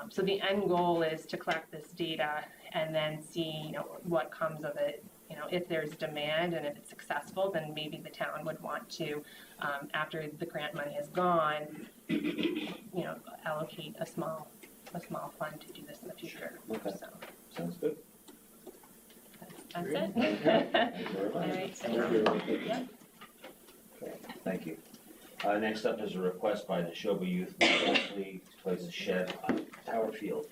So the end goal is to collect this data and then see, what comes of it. If there's demand and if it's successful, then maybe the town would want to, after the grant money is gone, allocate a small fund to do this in the future. Okay. So Sounds good. that's it. Thank you very much. All right, Thank you. Yeah. Okay, thank you. Next up is a request by the Neshoba Youth Lacrosse League to place a shed on Tower Field.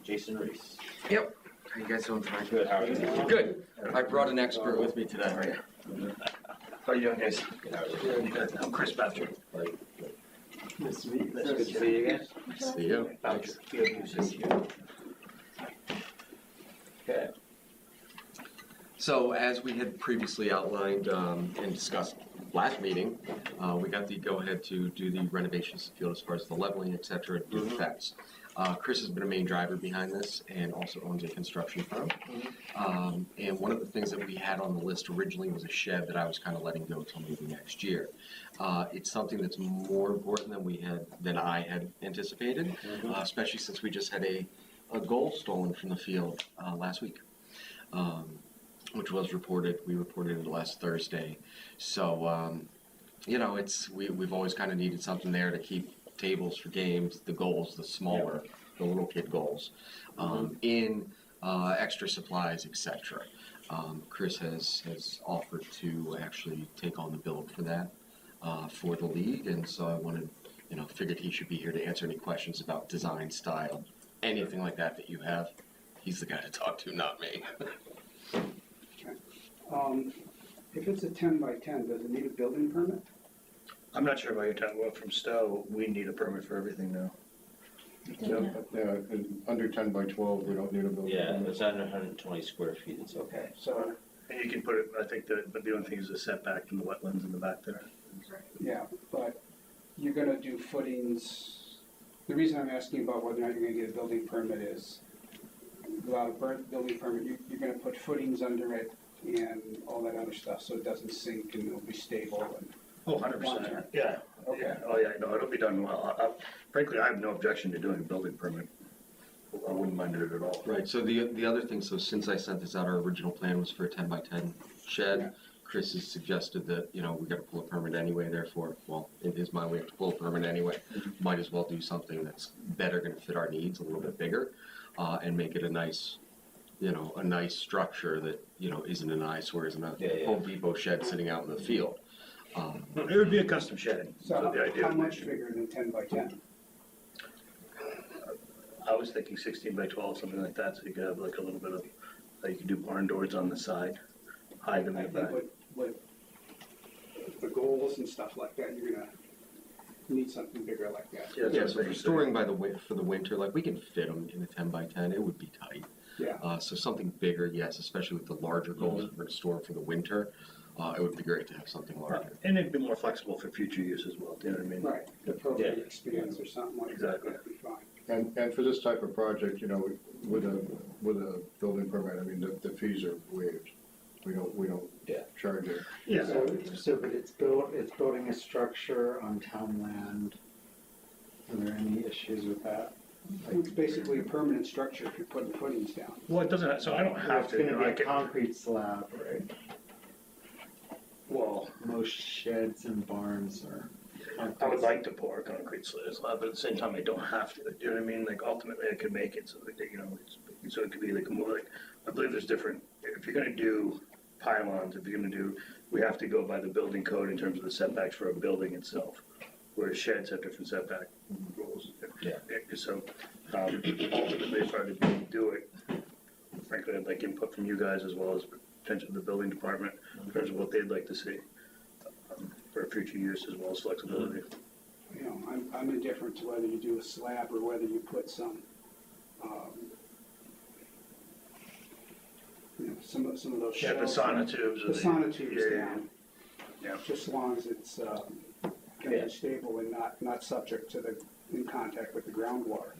Jason Reese. Yep. How you guys doing tonight? Good, how are you? Good. I brought an expert with me today. How you doing, guys? I'm Chris Bethel. Nice to meet you. Good to see you again. See you. Good to see you. Okay. So as we had previously outlined and discussed last meeting, we got the go-ahead to do the renovations of the field as far as the leveling, et cetera, and do the fence. Chris has been a main driver behind this and also owns a construction firm. And one of the things that we had on the list originally was a shed that I was kind of letting go until maybe next year. It's something that's more important than I had anticipated, especially since we just had a goal stolen from the field last week. Which was reported. We reported it last Thursday. So, we've always kind of needed something there to keep tables for games, the goals, the little kid goals, in extra supplies, etc. Chris has offered to actually take on the build for that for the league, and so I figured he should be here to answer any questions about design, style, anything like that you have. He's the guy to talk to, not me. If it's a 10 by 10, does it need a building permit? I'm not sure about your time. Well, from Stowe, we need a permit for everything now. Yeah, under 10 by 12, we don't need a building Yeah, permit. it's under 120 square feet, it's okay. So, And you can put it, I think but the only thing is the setback from the wetlands in the back there. yeah, but you're gonna do footings. The reason I'm asking about whether or not you're gonna get a building permit is, without a building permit, you're gonna put footings under it and all that other stuff, so it doesn't sink and it'll be stable and. Oh, 100%, yeah. Okay. Yeah. Oh, yeah, no, it'll be done well. Frankly, I have no objection to doing a building permit. I wouldn't mind it at all. Right, so the other thing, so since I sent this out, our original plan was for a 10 by 10 shed. Yeah. Chris has suggested that, we gotta pull a permit anyway, therefore, well, in his mind, we have to pull a permit anyway. Might as well do something that's better gonna fit our needs, a little bit bigger, and make it a nice structure that, isn't an eyesore, isn't a Home Depot shed sitting out in the field. It would be a custom shedding, So the idea. how much bigger than 10 by 10? I was thinking 16 by 12, something like that, so you could have like a little bit of, you could do barn doors on the side, hide them I in the think back. with the goals and stuff like that, you're gonna need something bigger like that. Yeah, Yeah, that's so what for I'm storing by the for the winter, like we can fit them in a 10 by 10, it would be tight. Yeah. So something bigger, yes, especially with the larger goals that we're gonna store for the winter, it would be great to have something larger. And it'd be more flexible for future use as well, do you know what I mean? Right, the appropriate expanse or something like that, Exactly. that'd be fine. And for this type of project, you know, with a building permit, I mean, the fees are waived. We don't Yeah. charge it. Yeah. But it's building a structure on town land. Are there any issues with that? It's basically a permanent structure if you're putting footings down. Well, it doesn't, so I don't have It's to, you gonna know, be I a could, concrete slab, right? well, Most sheds and barns are. I would like to pour a concrete slab, but at the same time, I don't have to, do you know what I mean? Like ultimately, I could make it so that, you know, so it could be like more like, I believe there's different, if you're gonna do pylons, if you're gonna do, we have to go by the building code in terms of the setbacks for a building itself, whereas sheds have different setback rules. Yeah. So, ultimately, if I were to do it, frankly, I'd like input from you guys as well as potentially the building department in terms of what they'd like to see for future use as well as flexibility. You know, I'm indifferent to whether you do a slab or whether you put some, you know, some of those Yeah, the shells. sonotubes. The sonotubes Yeah, down. yeah. Just as long as it's, gonna be stable and not subject to in contact with the groundwater.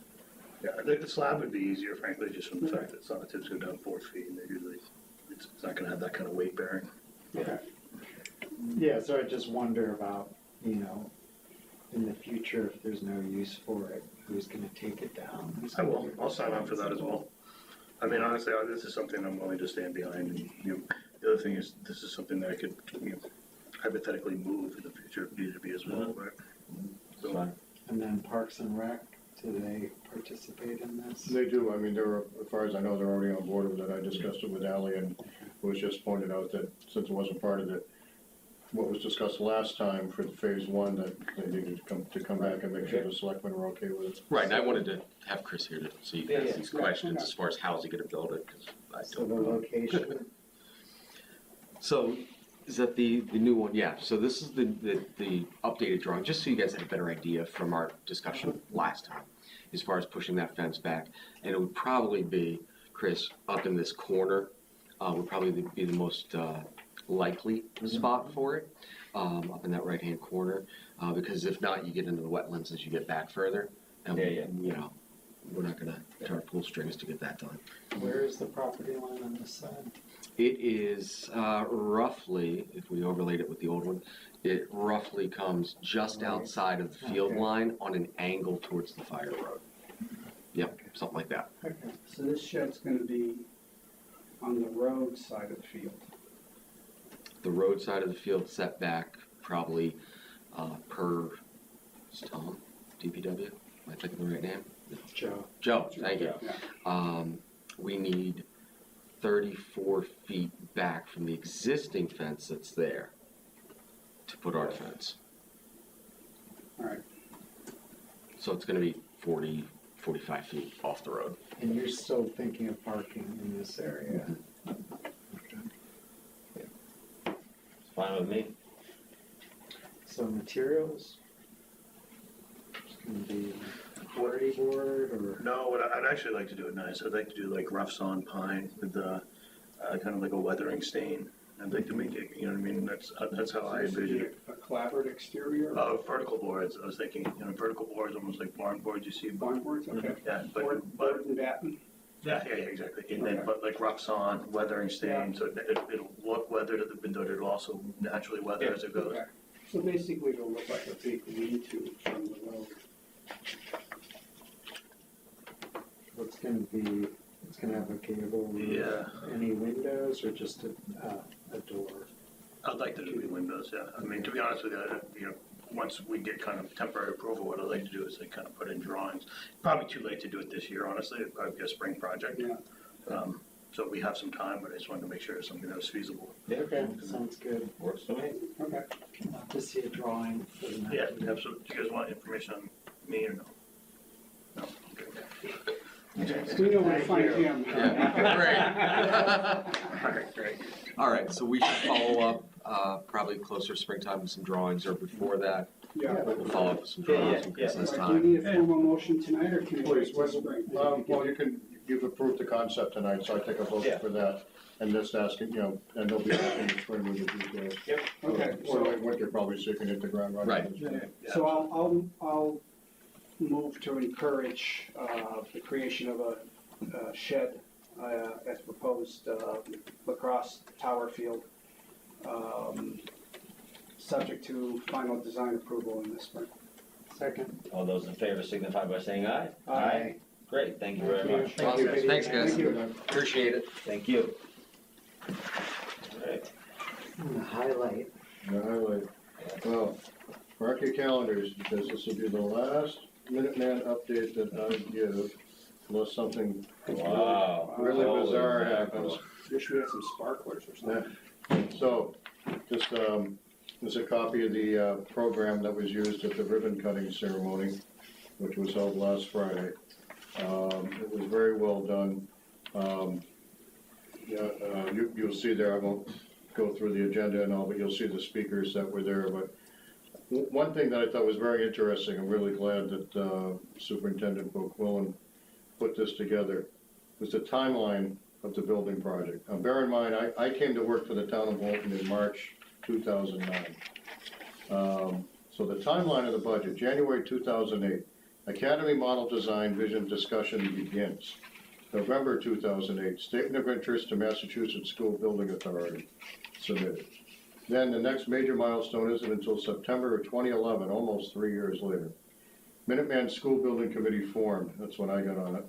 Yeah, I think the slab would be easier, frankly, just from the fact that sonotubes go down 4 feet and they're usually, it's not gonna have that kind of weight bearing. Okay. Yeah, so I just wonder about, you know, in the future, if there's no use for it, who's gonna take it down? I will, I'll sign on for that as well. I mean, honestly, this is something I'm willing to stand behind and, you know, the other thing is, this is something that I could, you know, hypothetically move in the future if needed to be as well, right? So, Fine. And then Parks and Rec, do they participate in this? They do, I mean, they're, as far as I know, they're already on board with it. I discussed it with Ally, and it was just pointed out that since it wasn't part of what was discussed last time for phase one, that they needed to come back and make sure the selectmen were okay with it. Right, and I wanted to have Chris here to see if he has Yeah. these questions as far as how's he gonna build it, because I So don't the know. location, So, is that the new one? Yeah, so this is the updated drawing, just so you guys had a better idea from our discussion last time, as far as pushing that fence back. And it would probably be, Chris, up in this corner, would probably be the most likely spot for it, up in that right-hand corner, because if not, you get into the wetlands as you get back further. And, Yeah. you know, we're not gonna try to pull strings to get that done. where is the property line on this side? It is roughly, if we overlaid it with the old one, it roughly comes just outside of the field Okay. line on an angle towards the fire road. Yep, something like that. Okay. So this shed's gonna be on the road side of the field. The road side of the field setback probably per, is Tom, DPW? Am I thinking the right name? Joe, thank you. Yeah. We need 34 feet back from the existing fence that's there to put our fence. All right. So it's gonna be 40, 45 feet off the road. And you're still thinking of parking in this area? It's fine with me. So materials? It's gonna be quarry board or? No, what I'd actually like to do it nice. I'd like to do like rough sawn pine with kind of like a weathering stain. I'd like to make it, you know what I mean? That's how I envision it. A clapboard exterior? Vertical boards. I was thinking, you know, vertical boards, almost like barn boards you see. Barn boards, okay. Yeah, Board and batten? yeah, exactly. And then, Okay. but like rough sawn, weathering stain, so it'll look weathered at the window, but it'll also naturally weather as it goes. Okay. So basically it'll look like a big lean-to from the road. It's gonna have a gable roof? Yeah. Any windows or just a door? I'd like there to be windows, yeah. I mean, to be honest with you, once we get kind of temporary approval, what I'd like to do is like kind of put in drawings. Probably too late to do it this year, honestly. It'd probably be a spring project. Yeah. So we have some time, but I just wanted to make sure it's something that was feasible. Okay, sounds good. Works for me. Okay. Love to see a drawing for the next. Yeah, absolutely. Do you guys want information on me or no? No? Okay. We know where to find him. Yeah, All right, great. All right, so we should follow up, probably closer to springtime with some drawings, or before that, Yeah. we'll follow up with some Yeah, drawings yeah, because yeah. this Do you time. need a formal motion tonight, or can you wait Please, till spring? well, you've approved the concept tonight, so I take a vote Yeah. for that. And just asking, and they'll be asking the spring with the details. Okay, Or late winter probably, so you can hit the ground running. Right. so I'll move to encourage the creation of a shed as proposed lacrosse tower field, subject to final design approval in the spring. Second. All those in favor signify by saying aye. Aye. Great, thank you very much. Awesome. Thanks, guys. Thank you. Appreciate it. Thank you. All right. The highlight. Well, mark your calendars, because this will be the last Minuteman update that I give, unless something Wow. really Holy bizarre mackerel. happens. Wish we had some sparklers or something. So, this is a copy of the program that was used at the ribbon cutting ceremony, which was held last Friday. It was very well done. You'll see there, I won't go through the agenda and all, but you'll see the speakers that were there. But one thing that I thought was very interesting, I'm really glad that Superintendent Boquillan put this together, was the timeline of the building project. Now, bear in mind, I came to work for the town of Bolton in March 2009. So the timeline of the budget, January 2008, Academy Model Design Vision Discussion begins. November 2008, Statement of Interest to Massachusetts School Building Authority submitted. Then the next major milestone isn't until September of 2011, almost 3 years later. Minuteman School Building Committee formed, that's when I got on it.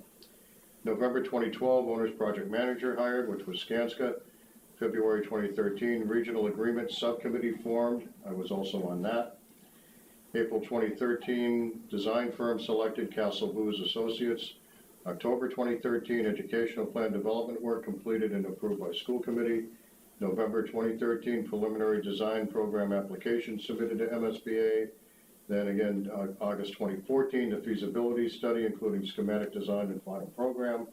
November 2012, Owner's Project Manager hired, which was Skanska. February 2013, Regional Agreement Subcommittee formed, I was also on that. April 2013, design firm selected, Castle Booz Associates. October 2013, educational plan development work completed and approved by school committee. November 2013, preliminary design program application submitted to MSBA. Then again, August 2014, the feasibility study, including schematic design and final program.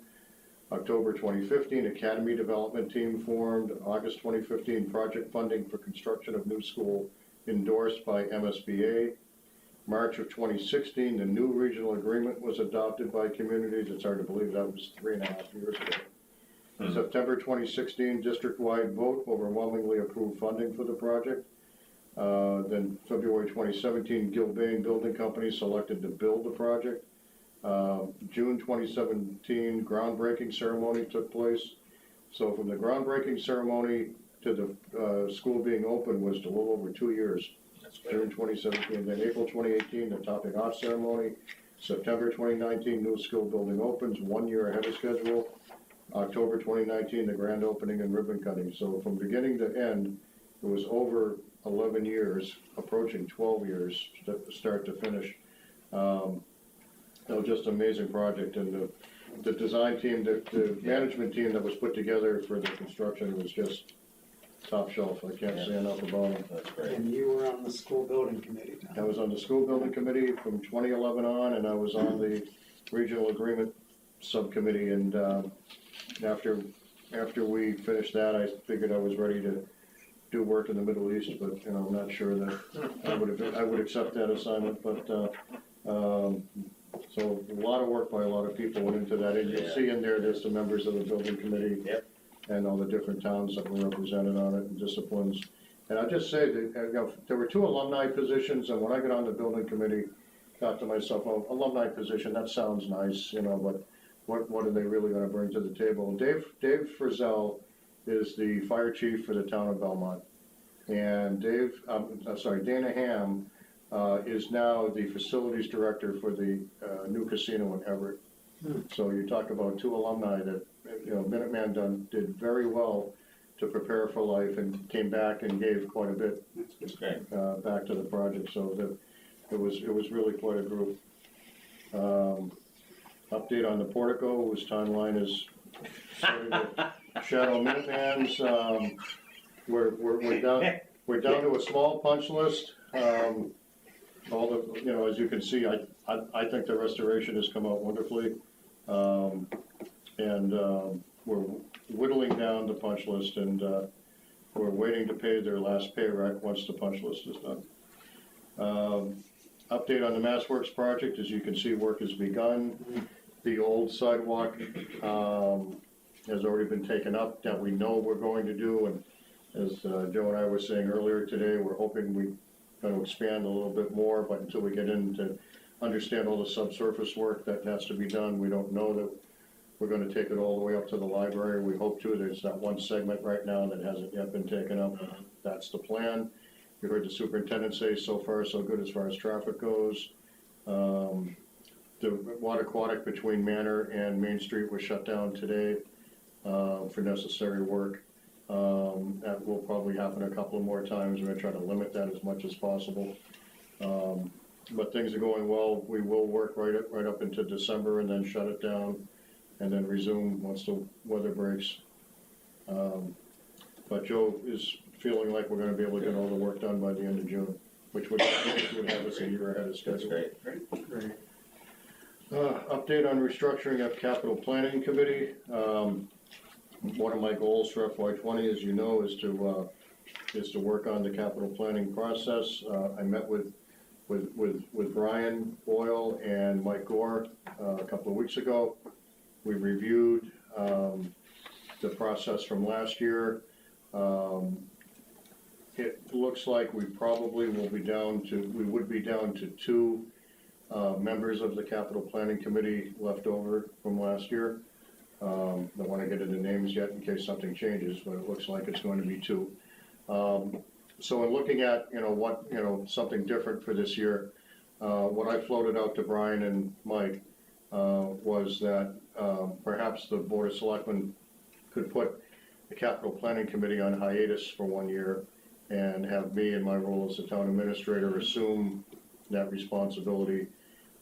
October 2015, academy development team formed. August 2015, project funding for construction of new school endorsed by MSBA. March of 2016, the new regional agreement was adopted by communities. It's hard to believe that was 3.5 years ago. September 2016, district-wide vote overwhelmingly approved funding for the project. Then February 2017, Gilbane Building Company selected to build the project. June 2017, groundbreaking ceremony took place. So from the groundbreaking ceremony to the school being open was a little over 2 years. June 2017, then April 2018, the topping off ceremony. September 2019, new school building opens, 1 year ahead of schedule. October 2019, the grand opening and ribbon cutting. So from beginning to end, it was over 11 years, approaching 12 years, start to finish. It was just an amazing project, and the design team, the management team that was put together for the construction was just top shelf. I can't say enough about them. That's great. And you were on the school building committee, Tom. I was on the school building committee from 2011 on, and I was on the regional agreement subcommittee, and after we finished that, I figured I was ready to do work in the Middle East, but, I'm not sure that I would accept that assignment, but, so a lot of work by a lot of people went into that, and you'll see in there's the members of the building committee. Yep. And all the different towns that were represented on it and disciplines. And I'll just say that, there were 2 alumni positions, and when I got on the building committee, thought to myself, oh, alumni position, that sounds nice, but what are they really gonna bring to the table? And Dave Frizzell is the fire chief for the town of Belmont. And Dana Ham is now the facilities director for the new casino in Everett. So you talk about 2 alumni that, Minuteman did very well to prepare for life and came back and gave quite a bit That's great. back to the project, so it was really quite a group. Update on the portico, whose timeline is starting to shadow Minuteman's. We're down to a small punch list. All the, as you can see, I think the restoration has come out wonderfully. We're whittling down the punch list, and we're waiting to pay their last pay rack once the punch list is done. Update on the Mass Works project, as you can see, work has begun. The old sidewalk has already been taken up that we know we're going to do, and as Joe and I were saying earlier today, we're hoping we're going to expand a little bit more, but until we get into understand all the subsurface work that has to be done, we don't know that we're going to take it all the way up to the library. We hope to. There's that one segment right now that hasn't yet been taken up. That's the plan. You heard the superintendent say so far so good as far as traffic goes. The water aquatic between Manor and Main Street was shut down today for necessary work. That will probably happen a couple of more times. We're going to try to limit that as much as possible. But things are going well. We will work right up into December and then shut it down and then resume once the weather breaks. But Joe is feeling like we're going to be able to get all the work done by the end of June, which would have us a year ahead of schedule. That's great. Update on restructuring of capital planning committee. One of my goals for FY20, as you know, is to work on the capital planning process. I met with Brian Boyle and Mike Gore a couple of weeks ago. We reviewed the process from last year. It looks like we probably would be down to two members of the capital planning committee left over from last year. Don't want to get into names yet in case something changes, but it looks like it's going to be two. So in looking at, something different for this year, what I floated out to Brian and Mike was that perhaps the Board of Selectmen could put the capital planning committee on hiatus for 1 year and have me in my role as the town administrator assume that responsibility.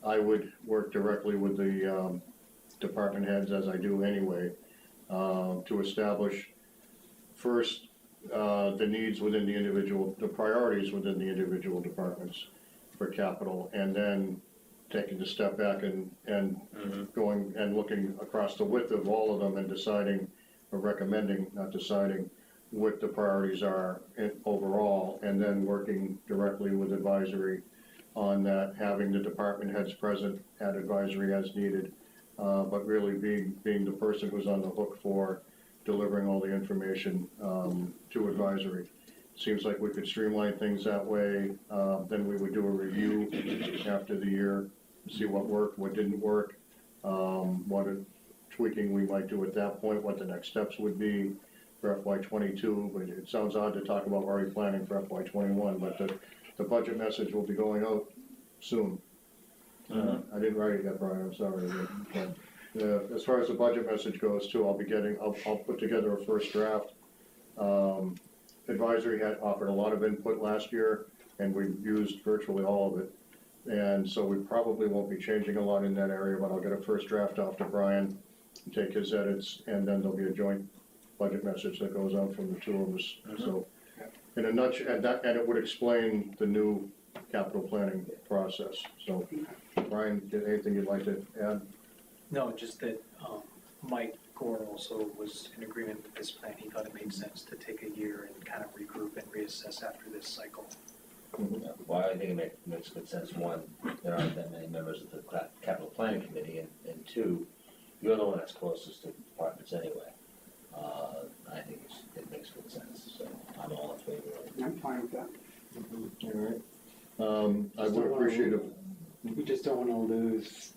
I would work directly with the department heads, as I do anyway, to establish first the needs within the priorities within the individual departments for capital, and then taking a step back and going and looking across the width of all of them and deciding, or recommending, not deciding, what the priorities are overall, and then working directly with advisory on that, having the department heads present at advisory as needed, but really being the person who's on the hook for delivering all the information to advisory. Seems like we could streamline things that way. Then we would do a review after the year, see what worked, what didn't work, what tweaking we might do at that point, what the next steps would be for FY22. But it sounds odd to talk about already planning for FY21, but the budget message will be going out soon. I didn't write it yet, Brian, I'm sorry. But, as far as the budget message goes too, I'll put together a first draft. Advisory had offered a lot of input last year, and we've used virtually all of it. And so we probably won't be changing a lot in that area, but I'll get a first draft off to Brian, and take his edits, and then there'll be a joint budget message that goes out from the two of us. So, in a nutshell, and it would explain the new capital planning process. So, Brian, anything you'd like to add? No, just that Mike Gore also was in agreement with this plan. He thought it made sense to take a year and kind of regroup and reassess after this cycle. Yeah, well, I think it makes good sense. One, there aren't that many members of the capital planning committee, and two, you're the one that's closest to departments anyway. I think it makes good sense, so I'm all in favor of it. I'm fine with that. All right. I would appreciate it. We just don't want to lose,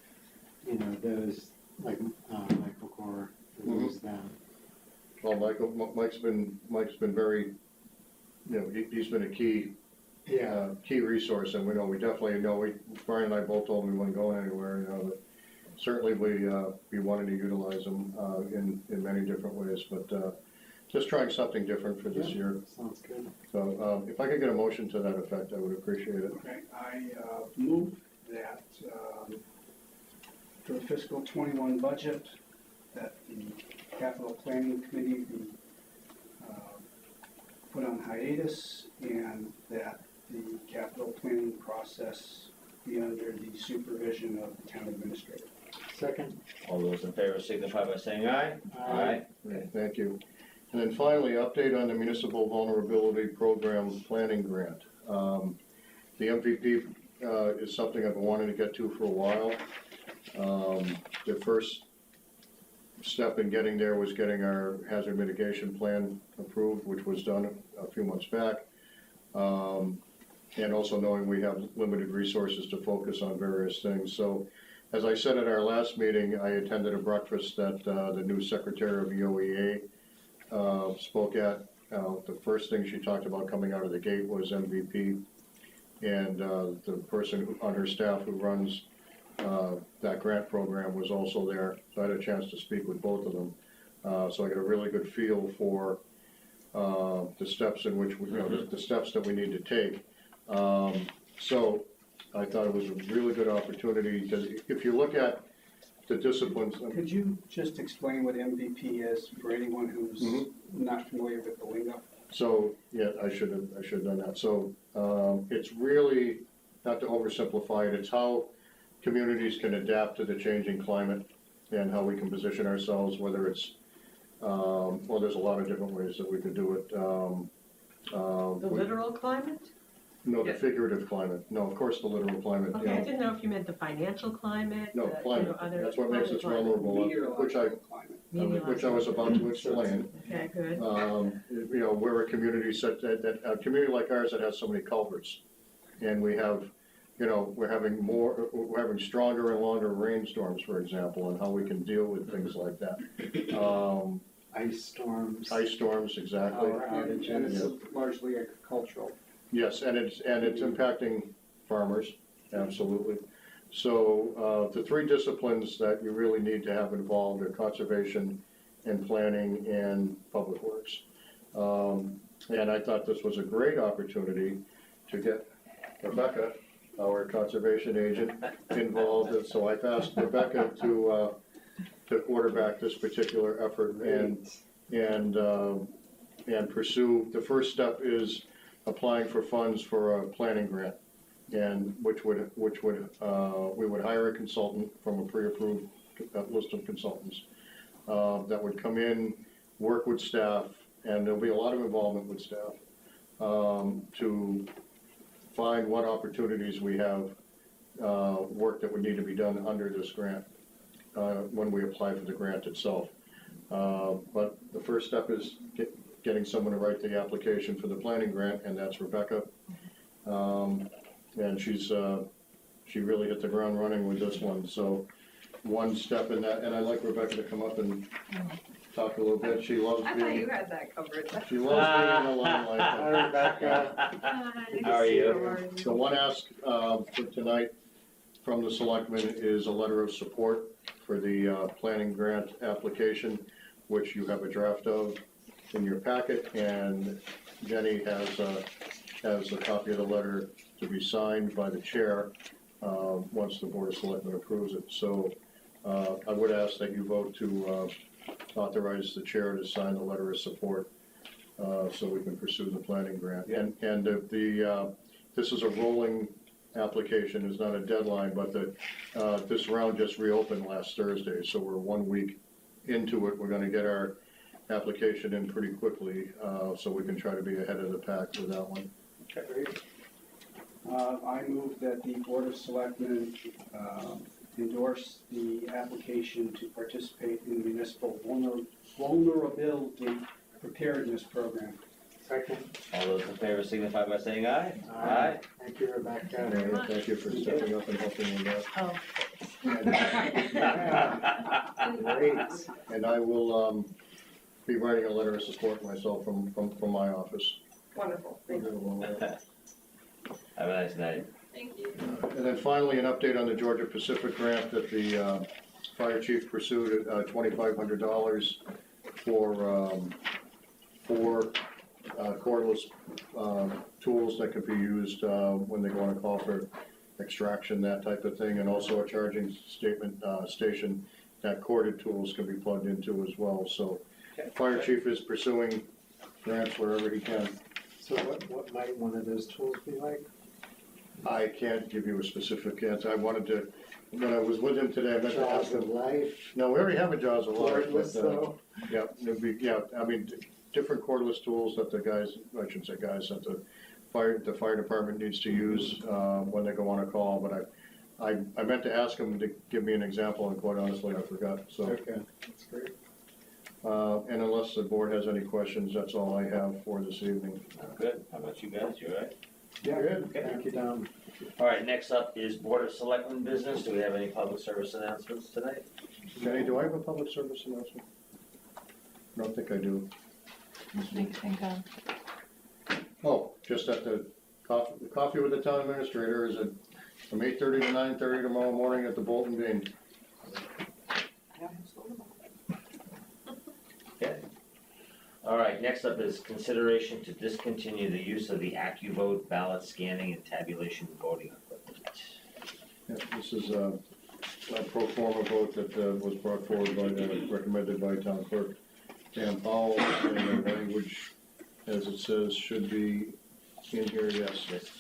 those like Michael Gore, lose them. Well, Mike's been very, he's been a key resource, and we definitely know. Brian and I both told him we wouldn't go anywhere. But certainly we wanted to utilize him in many different ways, but just trying something different for this year. Sounds good. So if I could get a motion to that effect, I would appreciate it. Okay, I move that for the fiscal 21 budget, that the capital planning committee be put on hiatus, and that the capital planning process be under the supervision of the town administrator. Second. All those in favor signify by saying aye. Aye. Okay, thank you. And then finally, update on the Municipal Vulnerability Program Planning Grant. The MVP is something I've been wanting to get to for a while. The first step in getting there was getting our hazard mitigation plan approved, which was done a few months back. And also knowing we have limited resources to focus on various things. So, as I said at our last meeting, I attended a breakfast that the new Secretary of the OEA spoke at. The first thing she talked about coming out of the gate was MVP. And the person on her staff who runs that grant program was also there. So I had a chance to speak with both of them. So I got a really good feel for the steps in which, the steps that we need to take. So I thought it was a really good opportunity, because if you look at the disciplines. Could you just explain what MVP is for anyone who's not familiar with the lingo? So, yeah, I should have done that. So, it's really, not to oversimplify it, it's how communities can adapt to the changing climate and how we can position ourselves, whether it's, well, there's a lot of different ways that we could do it. The literal climate? No, the figurative climate. No, of course, the literal climate. Okay, I didn't know if you meant the financial climate. No, climate. Other That's what makes us climate. vulnerable, which I was about to explain. Okay, good. We're a community a community like ours that has so many culverts, and we have, we're having stronger and longer rainstorms, for example, and how we can deal with things like that. Ice storms. Ice storms, exactly. And it's largely agricultural. Yes, and it's impacting farmers, absolutely. So the three disciplines that you really need to have involved are conservation and planning and public works. And I thought this was a great opportunity to get Rebecca, our conservation agent, involved. So I've asked Rebecca to quarterback this particular effort and pursue. The first step is applying for funds for a planning grant, and we would hire a consultant from a pre-approved list of consultants that would come in, work with staff, and there'll be a lot of involvement with staff to find what opportunities we have, work that would need to be done under this grant when we apply for the grant itself. But the first step is getting someone to write the application for the planning grant, and that's Rebecca. And she really hit the ground running with this one. So one step in that, and I'd like Rebecca to come up and talk a little bit. She loves being. I thought you had that covered. She loves being in the limelight. Hi, Rebecca. How are you? The one ask for tonight from the Selectmen is a letter of support for the planning grant application, which you have a draft of in your packet, and Jenny has a copy of the letter to be signed by the chair once the Board of Selectmen approves it. So I would ask that you vote to authorize the chair to sign the letter of support so we can pursue the planning grant. And this is a rolling application, it's not a deadline, but this round just reopened last Thursday, so we're 1 week into it. We're gonna get our application in pretty quickly, so we can try to be ahead of the pack with that one. Okay. I move that the Board of Selectmen endorse the application to participate in the Municipal Vulnerability Preparedness Program. Second. All those in favor signify by saying aye. Aye. Thank you, Rebecca. And thank you for stepping up and helping with that. Oh. Great. And I will be writing a letter of support myself from my office. Wonderful, thank you. Have a nice night. Thank you. And then finally, an update on the Georgia Pacific grant that the fire chief pursued at $2,500 for cordless tools that could be used when they go on a call for extraction, that type of thing, and also a charging station that corded tools can be plugged into as well. So fire chief is pursuing grants wherever he can. So what might one of those tools be like? I can't give you a specific answer. I wanted to when I was with him today, I meant to ask Jaws of him. life, No, we already have a Jaws of Life. cordless but, though. Yeah, it'd be, yeah, I mean, different cordless tools that the guys, I shouldn't say guys, that the fire department needs to use, when they go on a call, but I meant to ask him to give me an example, and quite honestly, I forgot, so. Okay, that's great. And unless the board has any questions, that's all I have for this evening. Good, how about you guys, you all right? Yeah. Good, Okay. thank you, Don. All right, next up is Board of Selectmen business. Do we have any public service announcements tonight? Jenny, do I have a public service announcement? I don't think I do. Think of. Oh, just at the coffee with the town administrator is at from 8:30 to 9:30 tomorrow morning at the Bolton Bean. Okay. All right, next up is consideration to discontinue the use of the AccuVote ballot scanning and tabulation voting equipment. Yeah, this is a pro forma vote that was brought forward by, recommended by town clerk Dan Powell, and the language, as it says, should be in here, yes. Yes,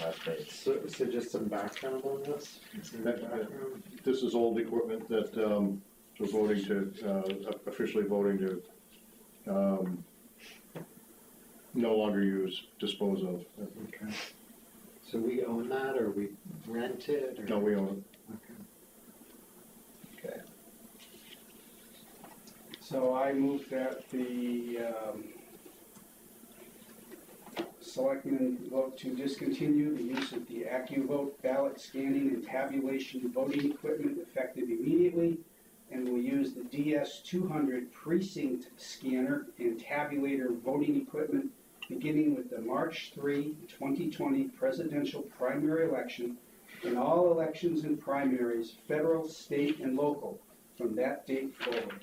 last page. So just some background on this? Some background? This is old equipment that we're voting to, officially voting to no longer use, dispose of. Okay. So we own that, or we rent it, or? No, we own it. Okay. Okay. So I move that the selectmen vote to discontinue the use of the AccuVote ballot scanning and tabulation voting equipment effective immediately, and will use the DS-200 precinct scanner and tabulator voting equipment beginning with the March 3, 2020 presidential primary election and all elections and primaries, federal, state, and local, from that date forward. Do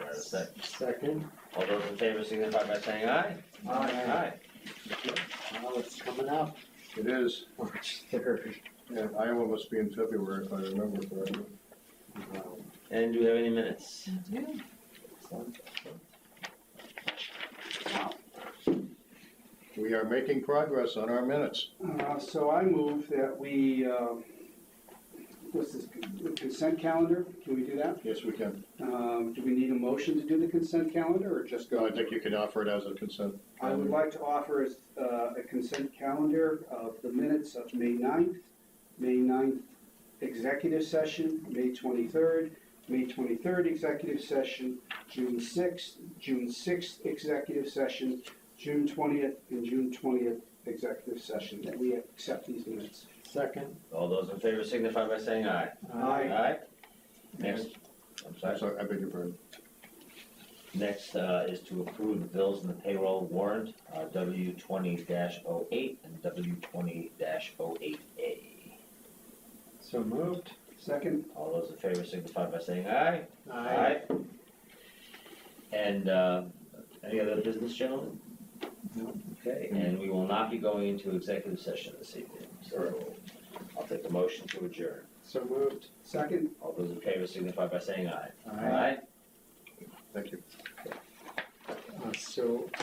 I have a second? Second? All those in favor signify by saying aye. Aye. Well, it's coming up, It is, March 3rd. yeah, Iowa must be in February, if I remember correctly. Wow. And do we have any minutes? We are making progress on our minutes. So I move that we, what's this, the consent calendar, can we do that? Yes, we can. Do we need a motion to do the consent calendar, or just No, go? I think you can offer it as a consent. I would like to offer a consent calendar of the minutes of May 9th executive session, May 23rd, May 23rd executive session, June 6th executive session, June 20th, and June 20th executive session, that we accept these minutes. Second? All those in favor signify by saying aye. Aye. Next, I'm I'm sorry. sorry, I beg your pardon. Next is to approve the bills in the payroll warrant, W20-08 and W20-08A. So moved? Second? All those in favor signify by saying aye. And any other business, gentlemen? No. Okay, and we will not be going into executive session this evening, so I'll take a motion to adjourn. So moved? Second? All those in favor signify by saying aye. Aye. Thank you. So